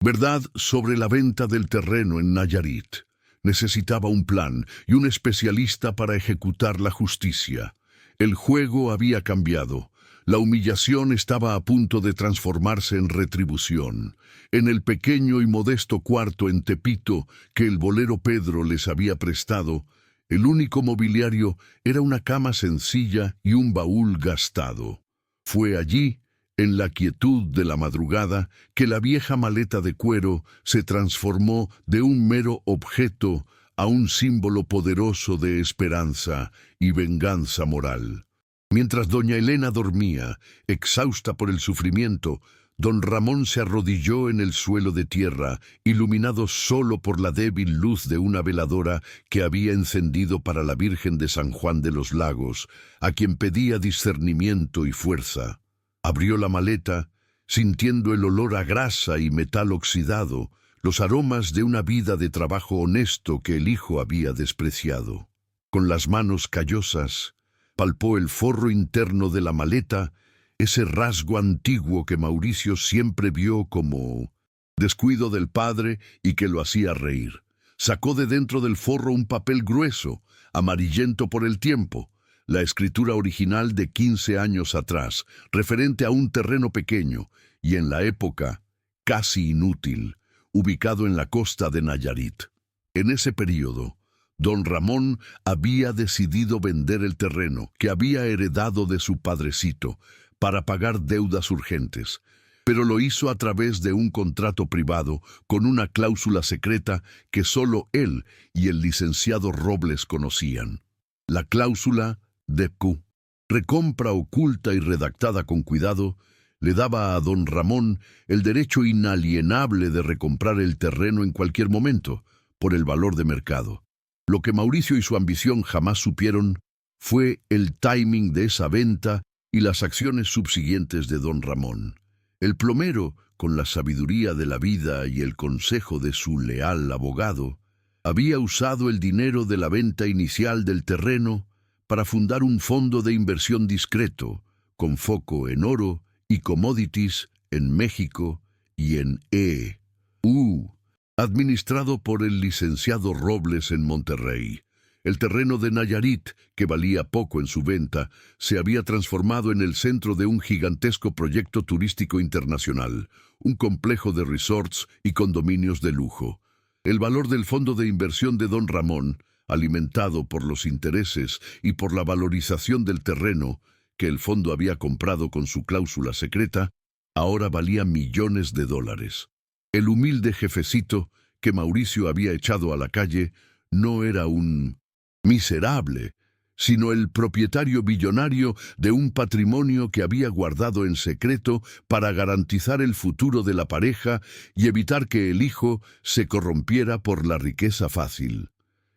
verdad sobre la venta del terreno en Nayarit. Necesitaba un plan y un especialista para ejecutar la justicia. El juego había cambiado. La humillación estaba a punto de transformarse en retribución. En el pequeño y modesto cuarto en Tepito que el bolero Pedro les había prestado, el único mobiliario era una cama sencilla y un baúl gastado. Fue allí, en la quietud de la madrugada, que la vieja maleta de cuero se transformó de un mero objeto a un símbolo poderoso de esperanza y venganza moral. Mientras doña Elena dormía, exhausta por el sufrimiento, don Ramón se arrodilló en el suelo de tierra, iluminado solo por la débil luz de una veladora que había encendido para la Virgen de San Juan de los Lagos, a quien pedía discernimiento y fuerza. Abrió la maleta, sintiendo el olor a grasa y metal oxidado, los aromas de una vida de trabajo honesto que el hijo había despreciado. Con las manos callosas, palpó el forro interno de la maleta, ese rasgo antiguo que Mauricio siempre vio como descuido del padre y que lo hacía reír. Sacó de dentro del forro un papel grueso, amarillento por el tiempo. la escritura original de 15 años atrás, referente a un terreno pequeño y en la época casi inútil, ubicado en la costa de Nayarit. En ese período, don Ramón había decidido vender el terreno que había heredado de su padrecito para pagar deudas urgentes, pero lo hizo a través de un contrato privado con una cláusula secreta que solo él y el licenciado Robles conocían. La cláusula DEPCU, recompra oculta y redactada con cuidado, le daba a don Ramón el derecho inalienable de recomprar el terreno en cualquier momento, por el valor de mercado. Lo que Mauricio y su ambición jamás supieron fue el timing de esa venta y las acciones subsiguientes de don Ramón. El plomero, con la sabiduría de la vida y el consejo de su leal abogado, había usado el dinero de la venta inicial del terreno para fundar un fondo de inversión discreto, con foco en oro y commodities en México y en E.U., administrado por el licenciado Robles en Monterrey. El terreno de Nayarit, que valía poco en su venta, se había transformado en el centro de un gigantesco proyecto turístico internacional, un complejo de resorts y condominios de lujo. El valor del fondo de inversión de don Ramón, alimentado por los intereses y por la valorización del terreno que el fondo había comprado con su cláusula secreta, ahora valía millones de dólares. El humilde jefecito que Mauricio había echado a la calle no era un miserable, sino el propietario billonario de un patrimonio que había guardado en secreto para garantizar el futuro de la pareja y evitar que el hijo se corrompiera por la riqueza fácil.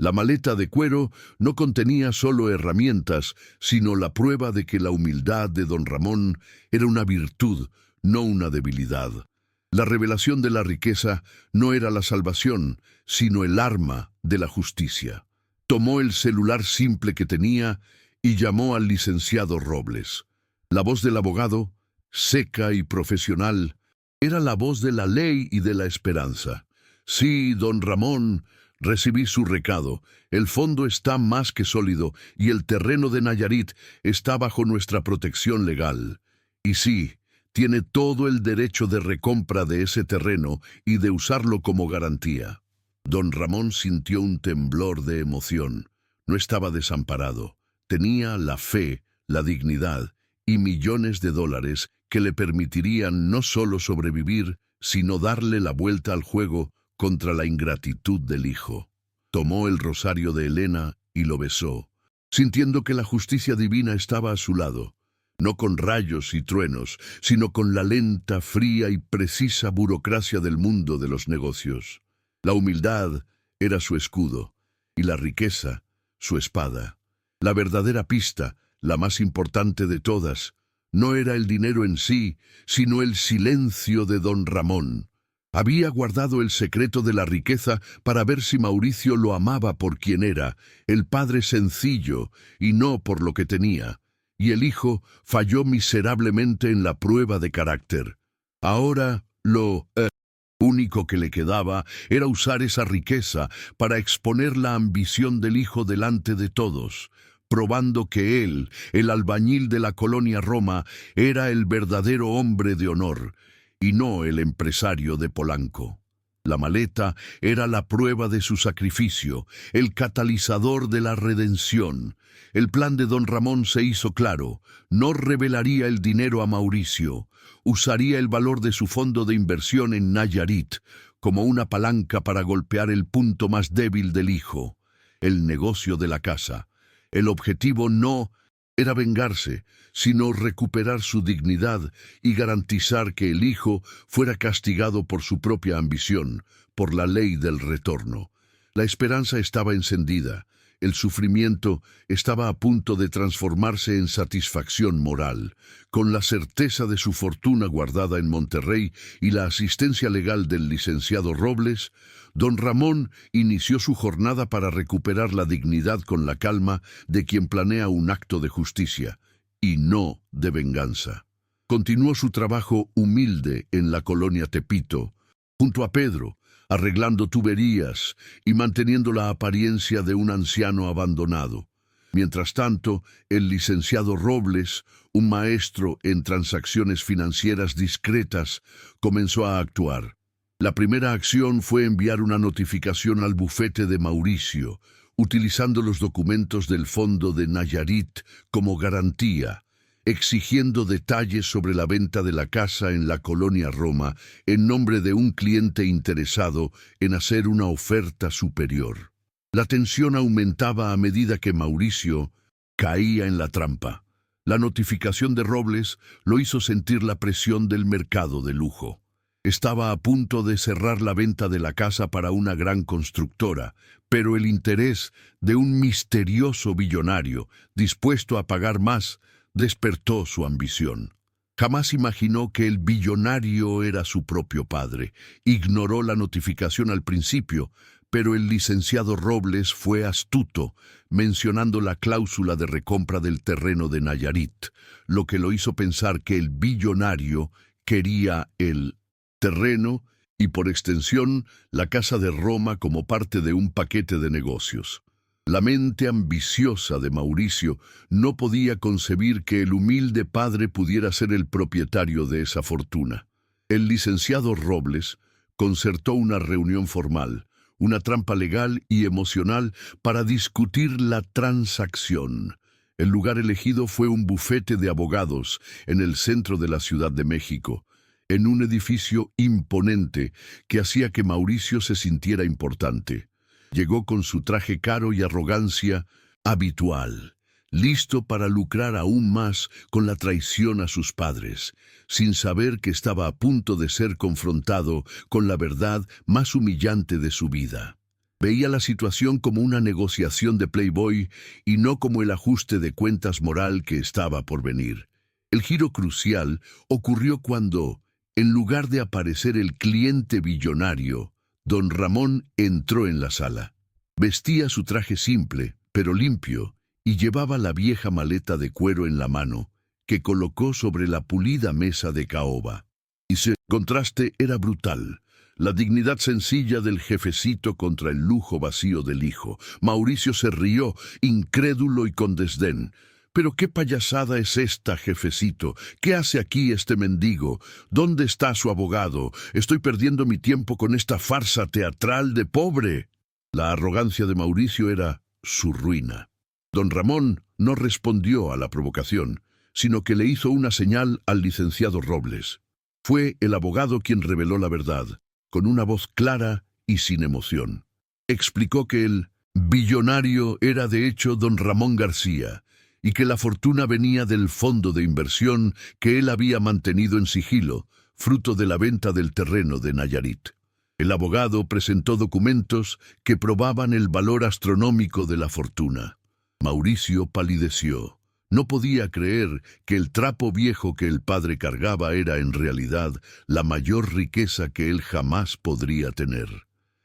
La maleta de cuero no contenía solo herramientas, sino la prueba de que la humildad de don Ramón era una virtud, no una debilidad. La revelación de la riqueza no era la salvación, sino el arma de la justicia. Tomó el celular simple que tenía y llamó al licenciado Robles. La voz del abogado, seca y profesional, era la voz de la ley y de la esperanza. Sí, don Ramón, recibí su recado. El fondo está más que sólido y el terreno de Nayarit está bajo nuestra protección legal. Y sí, tiene todo el derecho de recompra de ese terreno y de usarlo como garantía. Don Ramón sintió un temblor de emoción. No estaba desamparado. Tenía la fe, la dignidad y millones de dólares que le permitirían no solo sobrevivir, sino darle la vuelta al juego contra la ingratitud del hijo. Tomó el rosario de Elena y lo besó, sintiendo que la justicia divina estaba a su lado. No con rayos y truenos, sino con la lenta, fría y precisa burocracia del mundo de los negocios. La humildad era su escudo, y la riqueza su espada. La verdadera pista, la más importante de todas, no era el dinero en sí, sino el silencio de don Ramón. Había guardado el secreto de la riqueza para ver si Mauricio lo amaba por quien era, el padre sencillo, y no por lo que tenía. Y el hijo falló miserablemente en la prueba de carácter. Ahora lo único que le quedaba era usar esa riqueza para exponer la ambición del hijo delante de todos, probando que él, el albañil de la colonia Roma, era el verdadero hombre de honor, y no el empresario de Polanco. La maleta era la prueba de su sacrificio, el catalizador de la redención. El plan de don Ramón se hizo claro. No revelaría el dinero a Mauricio. Usaría el valor de su fondo de inversión en Nayarit como una palanca para golpear el punto más débil del hijo, el negocio de la casa. El objetivo no era vengarse, sino recuperar su dignidad y garantizar que el hijo fuera castigado por su propia ambición, por la ley del retorno. La esperanza estaba encendida. El sufrimiento estaba a punto de transformarse en satisfacción moral. Con la certeza de su fortuna guardada en Monterrey y la asistencia legal del licenciado Robles, don Ramón inició su jornada para recuperar la dignidad con la calma de quien planea un acto de justicia, y no de venganza. Continuó su trabajo humilde en la colonia Tepito, junto a Pedro, arreglando tuberías y manteniendo la apariencia de un anciano abandonado. Mientras tanto, el licenciado Robles, un maestro en transacciones financieras discretas, comenzó a actuar. La primera acción fue enviar una notificación al bufete de Mauricio, utilizando los documentos del Fondo de Nayarit como garantía, exigiendo detalles sobre la venta de la casa en la colonia Roma en nombre de un cliente interesado en hacer una oferta superior. La tensión aumentaba a medida que Mauricio caía en la trampa. La notificación de Robles lo hizo sentir la presión del mercado de lujo. Estaba a punto de cerrar la venta de la casa para una gran constructora, pero el interés de un misterioso billonario dispuesto a pagar más despertó su ambición. Jamás imaginó que el billonario era su propio padre. Ignoró la notificación al principio, pero el licenciado Robles fue astuto, mencionando la cláusula de recompra del terreno de Nayarit, lo que lo hizo pensar que el billonario quería el terreno y, por extensión, la casa de Roma como parte de un paquete de negocios. La mente ambiciosa de Mauricio no podía concebir que el humilde padre pudiera ser el propietario de esa fortuna. El licenciado Robles concertó una reunión formal, una trampa legal y emocional para discutir la transacción. El lugar elegido fue un bufete de abogados en el centro de la Ciudad de México, en un edificio imponente que hacía que Mauricio se sintiera importante. Llegó con su traje caro y arrogancia habitual, listo para lucrar aún más con la traición a sus padres, sin saber que estaba a punto de ser confrontado con la verdad más humillante de su vida. Veía la situación como una negociación de Playboy y no como el ajuste de cuentas moral que estaba por venir. El giro crucial ocurrió cuando, en lugar de aparecer el cliente billonario, don Ramón entró en la sala. Vestía su traje simple, pero limpio, y llevaba la vieja maleta de cuero en la mano, que colocó sobre la pulida mesa de caoba. Y su contraste era brutal. La dignidad sencilla del jefecito contra el lujo vacío del hijo. Mauricio se rió, incrédulo y con desdén. «¿Pero qué payasada es esta, jefecito? ¿Qué hace aquí este mendigo? ¿Dónde está su abogado? Estoy perdiendo mi tiempo con esta farsa teatral de pobre». La arrogancia de Mauricio era su ruina. Don Ramón no respondió a la provocación, sino que le hizo una señal al licenciado Robles. Fue el abogado quien reveló la verdad, con una voz clara y sin emoción. Explicó que el billonario era de hecho don Ramón García, y que la fortuna venía del fondo de inversión que él había mantenido en sigilo, fruto de la venta del terreno de Nayarit. El abogado presentó documentos que probaban el valor astronómico de la fortuna. Mauricio palideció. No podía creer que el trapo viejo que el padre cargaba era en realidad la mayor riqueza que él jamás podría tener.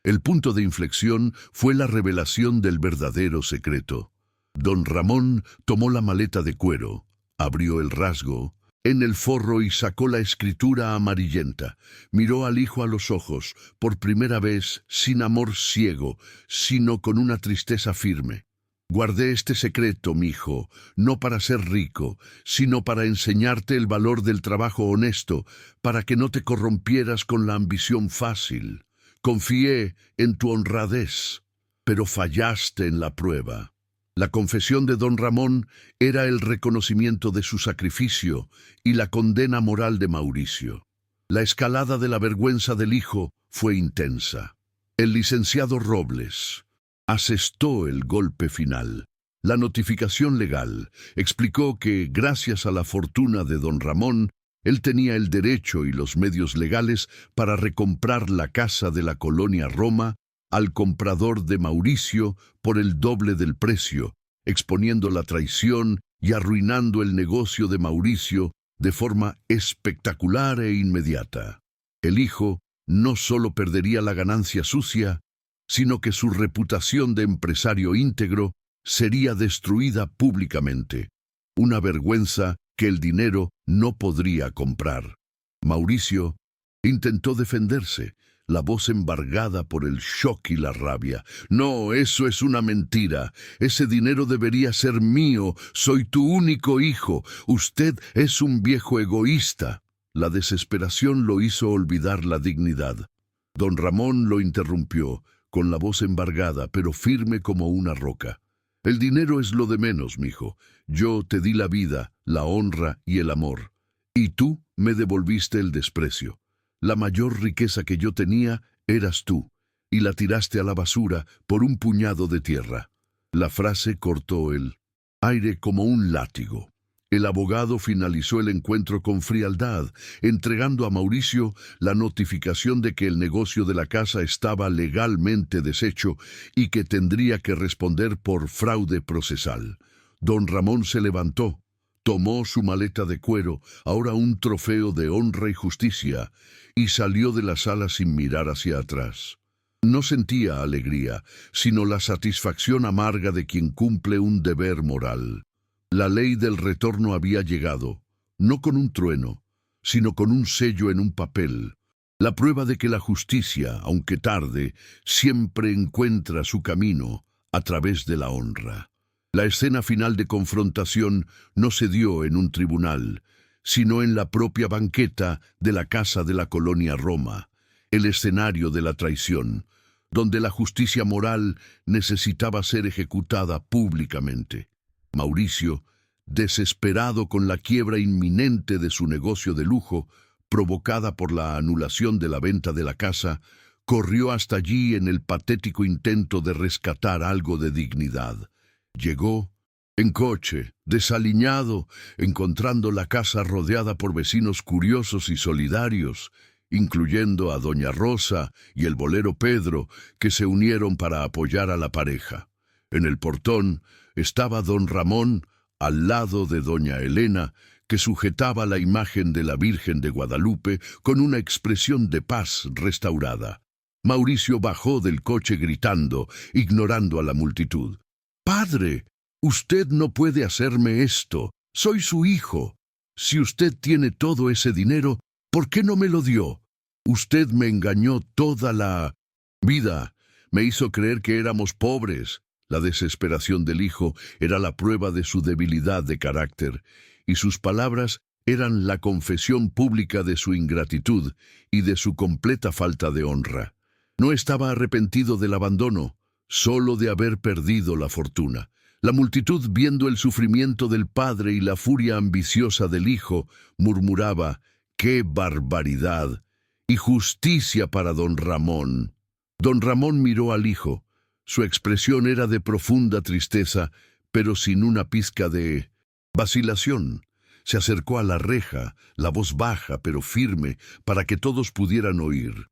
El punto de inflexión fue la revelación del verdadero secreto. Don Ramón tomó la maleta de cuero, abrió el rasgo en el forro y sacó la escritura amarillenta. Miró al hijo a los ojos, por primera vez sin amor ciego, sino con una tristeza firme. «Guardé este secreto, mijo, no para ser rico, sino para enseñarte el valor del trabajo honesto, para que no te corrompieras con la ambición fácil. Confié en tu honradez, pero fallaste en la prueba». La confesión de don Ramón era el reconocimiento de su sacrificio y la condena moral de Mauricio. La escalada de la vergüenza del hijo fue intensa. El licenciado Robles asestó el golpe final. La notificación legal explicó que, gracias a la fortuna de don Ramón, él tenía el derecho y los medios legales para recomprar la casa de la colonia Roma al comprador de Mauricio por el doble del precio, exponiendo la traición y arruinando el negocio de Mauricio de forma espectacular e inmediata. El hijo no solo perdería la ganancia sucia, sino que su reputación de empresario íntegro sería destruida públicamente, una vergüenza que el dinero no podría comprar. Mauricio intentó defenderse. la voz embargada por el shock y la rabia. No, eso es una mentira. Ese dinero debería ser mío. Soy tu único hijo. Usted es un viejo egoísta. La desesperación lo hizo olvidar la dignidad. Don Ramón lo interrumpió, con la voz embargada, pero firme como una roca. El dinero es lo de menos, mijo. Yo te di la vida, la honra y el amor. Y tú me devolviste el desprecio. La mayor riqueza que yo tenía eras tú, y la tiraste a la basura por un puñado de tierra. La frase cortó el aire como un látigo. El abogado finalizó el encuentro con frialdad, entregando a Mauricio la notificación de que el negocio de la casa estaba legalmente deshecho y que tendría que responder por fraude procesal. Don Ramón se levantó, tomó su maleta de cuero, ahora un trofeo de honra y justicia, y salió de la sala sin mirar hacia atrás. No sentía alegría, sino la satisfacción amarga de quien cumple un deber moral. La ley del retorno había llegado, no con un trueno, sino con un sello en un papel, la prueba de que la justicia, aunque tarde, siempre encuentra su camino a través de la honra. La escena final de confrontación no se dio en un tribunal, sino en la propia banqueta de la casa de la colonia Roma, el escenario de la traición, donde la justicia moral necesitaba ser ejecutada públicamente. Mauricio, desesperado con la quiebra inminente de su negocio de lujo, provocada por la anulación de la venta de la casa, corrió hasta allí en el patético intento de rescatar algo de dignidad. Llegó en coche, desaliñado, encontrando la casa rodeada por vecinos curiosos y solidarios, incluyendo a doña Rosa y el bolero Pedro, que se unieron para apoyar a la pareja. En el portón estaba don Ramón, al lado de doña Elena, que sujetaba la imagen de la Virgen de Guadalupe con una expresión de paz restaurada. Mauricio bajó del coche gritando, ignorando a la multitud. «Padre, usted no puede hacerme esto. Soy su hijo. Si usted tiene todo ese dinero, ¿por qué no me lo dio? Usted me engañó toda la vida. Me hizo creer que éramos pobres». La desesperación del hijo era la prueba de su debilidad de carácter, y sus palabras eran la confesión pública de su ingratitud y de su completa falta de honra. No estaba arrepentido del abandono, solo de haber perdido la fortuna. La multitud, viendo el sufrimiento del padre y la furia ambiciosa del hijo, murmuraba: «¡Qué barbaridad! Y justicia para don Ramón». Don Ramón miró al hijo. Su expresión era de profunda tristeza, pero sin una pizca de vacilación. Se acercó a la reja, la voz baja pero firme, para que todos pudieran oír.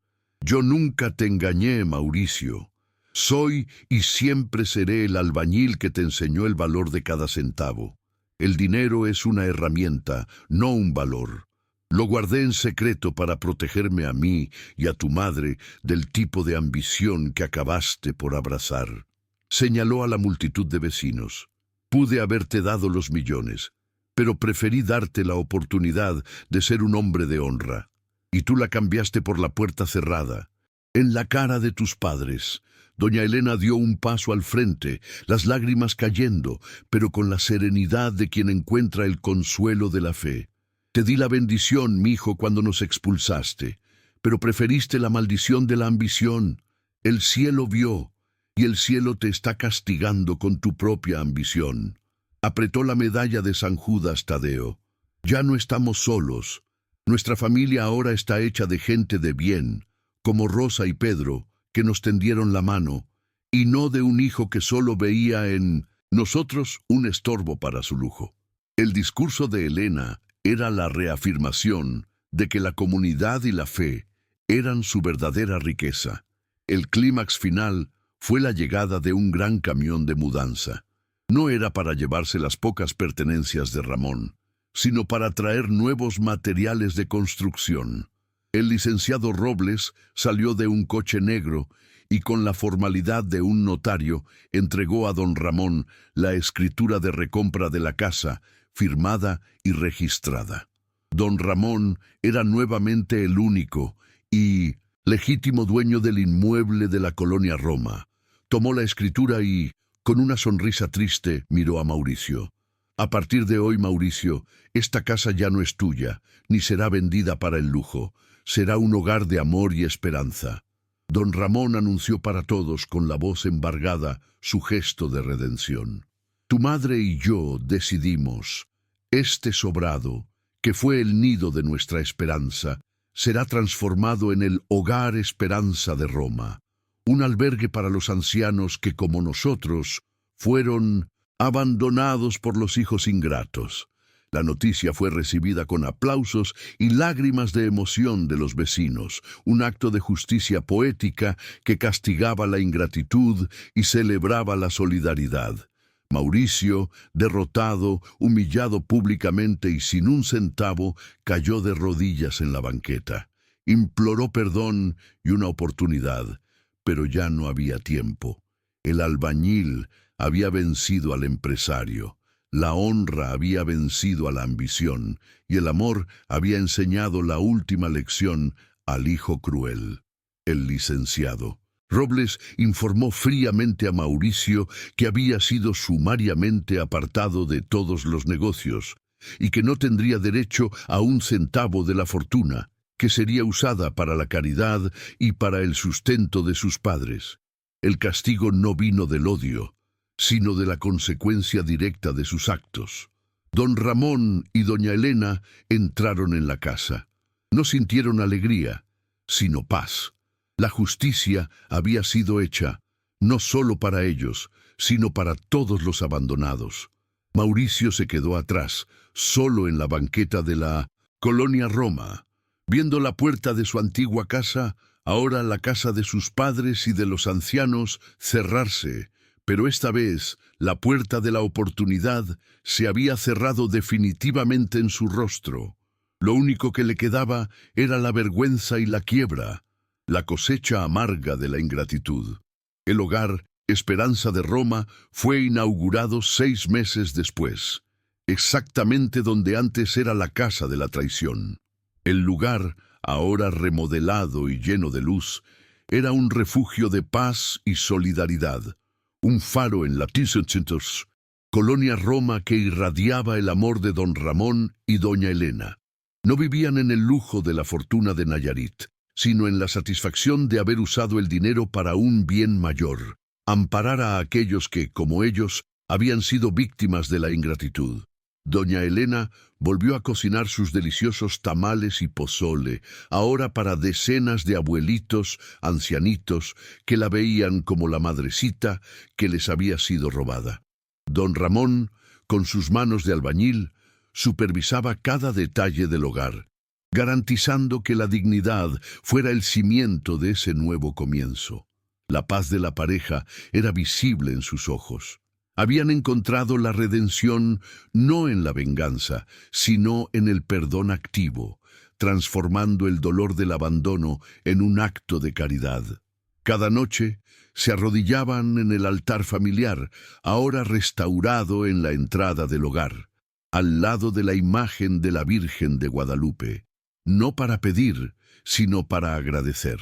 «Yo nunca te engañé, Mauricio. Soy y siempre seré el albañil que te enseñó el valor de cada centavo. El dinero es una herramienta, no un valor. Lo guardé en secreto para protegerme a mí y a tu madre del tipo de ambición que acabaste por abrazar». Señaló a la multitud de vecinos. «Pude haberte dado los millones, pero preferí darte la oportunidad de ser un hombre de honra. Y tú la cambiaste por la puerta cerrada, en la cara de tus padres». Doña Elena dio un paso al frente, las lágrimas cayendo, pero con la serenidad de quien encuentra el consuelo de la fe. «Te di la bendición, mi hijo, cuando nos expulsaste, pero preferiste la maldición de la ambición. El cielo vio, y el cielo te está castigando con tu propia ambición». Apretó la medalla de San Judas Tadeo. «Ya no estamos solos. Nuestra familia ahora está hecha de gente de bien, como Rosa y Pedro, que nos tendieron la mano, y no de un hijo que solo veía en nosotros un estorbo para su lujo». El discurso de Elena era la reafirmación de que la comunidad y la fe eran su verdadera riqueza. El clímax final fue la llegada de un gran camión de mudanza. No era para llevarse las pocas pertenencias de Ramón, sino para traer nuevos materiales de construcción. El licenciado Robles salió de un coche negro y con la formalidad de un notario entregó a don Ramón la escritura de recompra de la casa, firmada y registrada. Don Ramón era nuevamente el único y legítimo dueño del inmueble de la colonia Roma, tomó la escritura y, con una sonrisa triste, miró a Mauricio. A partir de hoy, Mauricio, esta casa ya no es tuya, ni será vendida para el lujo. Será un hogar de amor y esperanza. Don Ramón anunció para todos con la voz embargada su gesto de redención. Tu madre y yo decidimos, este sobrado, que fue el nido de nuestra esperanza, será transformado en el Hogar Esperanza de Roma, un albergue para los ancianos que, como nosotros, fueron abandonados por los hijos ingratos. La noticia fue recibida con aplausos y lágrimas de emoción de los vecinos, un acto de justicia poética que castigaba la ingratitud y celebraba la solidaridad. Mauricio, derrotado, humillado públicamente y sin un centavo, cayó de rodillas en la banqueta. Imploró perdón y una oportunidad, pero ya no había tiempo. El albañil había vencido al empresario, la honra había vencido a la ambición, y el amor había enseñado la última lección al hijo cruel, el licenciado. Robles informó fríamente a Mauricio que había sido sumariamente apartado de todos los negocios y que no tendría derecho a un centavo de la fortuna, que sería usada para la caridad y para el sustento de sus padres. El castigo no vino del odio, sino de la consecuencia directa de sus actos. Don Ramón y doña Elena entraron en la casa. No sintieron alegría, sino paz. La justicia había sido hecha, no solo para ellos, sino para todos los abandonados. Mauricio se quedó atrás, solo en la banqueta de la colonia Roma, viendo la puerta de su antigua casa, ahora la casa de sus padres y de los ancianos, cerrarse. Pero esta vez, la puerta de la oportunidad se había cerrado definitivamente en su rostro. Lo único que le quedaba era la vergüenza y la quiebra, la cosecha amarga de la ingratitud. El Hogar Esperanza de Roma fue inaugurado 6 meses después, exactamente donde antes era la casa de la traición. El lugar, ahora remodelado y lleno de luz, era un refugio de paz y solidaridad. Un faro en la Thyssen-Centers, colonia Roma que irradiaba el amor de don Ramón y doña Elena. No vivían en el lujo de la fortuna de Nayarit, sino en la satisfacción de haber usado el dinero para un bien mayor, amparar a aquellos que, como ellos, habían sido víctimas de la ingratitud. Doña Elena volvió a cocinar sus deliciosos tamales y pozole, ahora para decenas de abuelitos, ancianitos, que la veían como la madrecita que les había sido robada. Don Ramón, con sus manos de albañil, supervisaba cada detalle del hogar, garantizando que la dignidad fuera el cimiento de ese nuevo comienzo. La paz de la pareja era visible en sus ojos. Habían encontrado la redención no en la venganza, sino en el perdón activo, transformando el dolor del abandono en un acto de caridad. Cada noche se arrodillaban en el altar familiar, ahora restaurado en la entrada del hogar, al lado de la imagen de la Virgen de Guadalupe, no para pedir, sino para agradecer.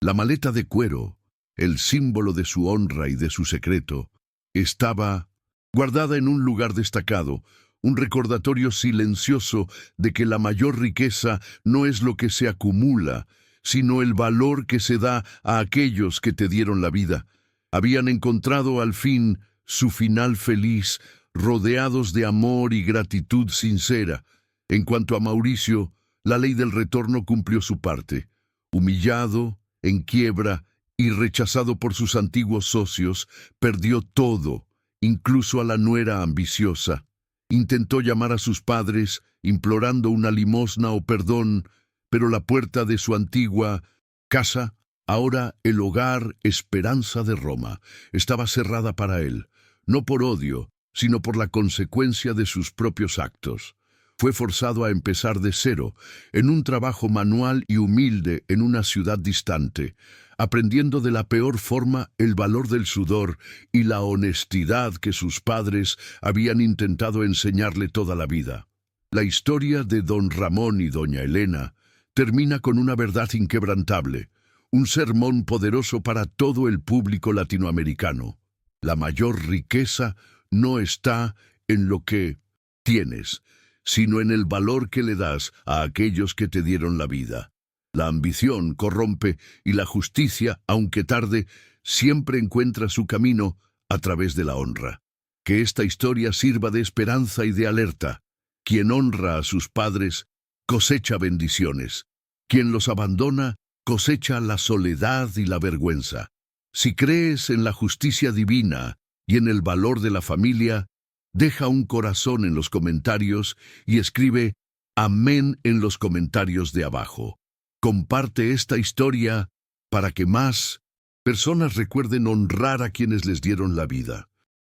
La maleta de cuero, el símbolo de su honra y de su secreto, estaba guardada en un lugar destacado, un recordatorio silencioso de que la mayor riqueza no es lo que se acumula, sino el valor que se da a aquellos que te dieron la vida. Habían encontrado al fin su final feliz, rodeados de amor y gratitud sincera. En cuanto a Mauricio, la ley del retorno cumplió su parte. Humillado, en quiebra, y rechazado por sus antiguos socios, perdió todo, incluso a la nuera ambiciosa. Intentó llamar a sus padres, implorando una limosna o perdón, pero la puerta de su antigua casa, ahora el Hogar Esperanza de Roma, estaba cerrada para él, no por odio, sino por la consecuencia de sus propios actos. Fue forzado a empezar de cero, en un trabajo manual y humilde en una ciudad distante, aprendiendo de la peor forma el valor del sudor y la honestidad que sus padres habían intentado enseñarle toda la vida. La historia de don Ramón y doña Elena termina con una verdad inquebrantable. Un sermón poderoso para todo el público latinoamericano. La mayor riqueza no está en lo que tienes, sino en el valor que le das a aquellos que te dieron la vida. La ambición corrompe y la justicia, aunque tarde, siempre encuentra su camino a través de la honra. Que esta historia sirva de esperanza y de alerta. Quien honra a sus padres cosecha bendiciones. Quien los abandona cosecha la soledad y la vergüenza. Si crees en la justicia divina y en el valor de la familia, deja un corazón en los comentarios y escribe amén en los comentarios de abajo. Comparte esta historia para que más personas recuerden honrar a quienes les dieron la vida.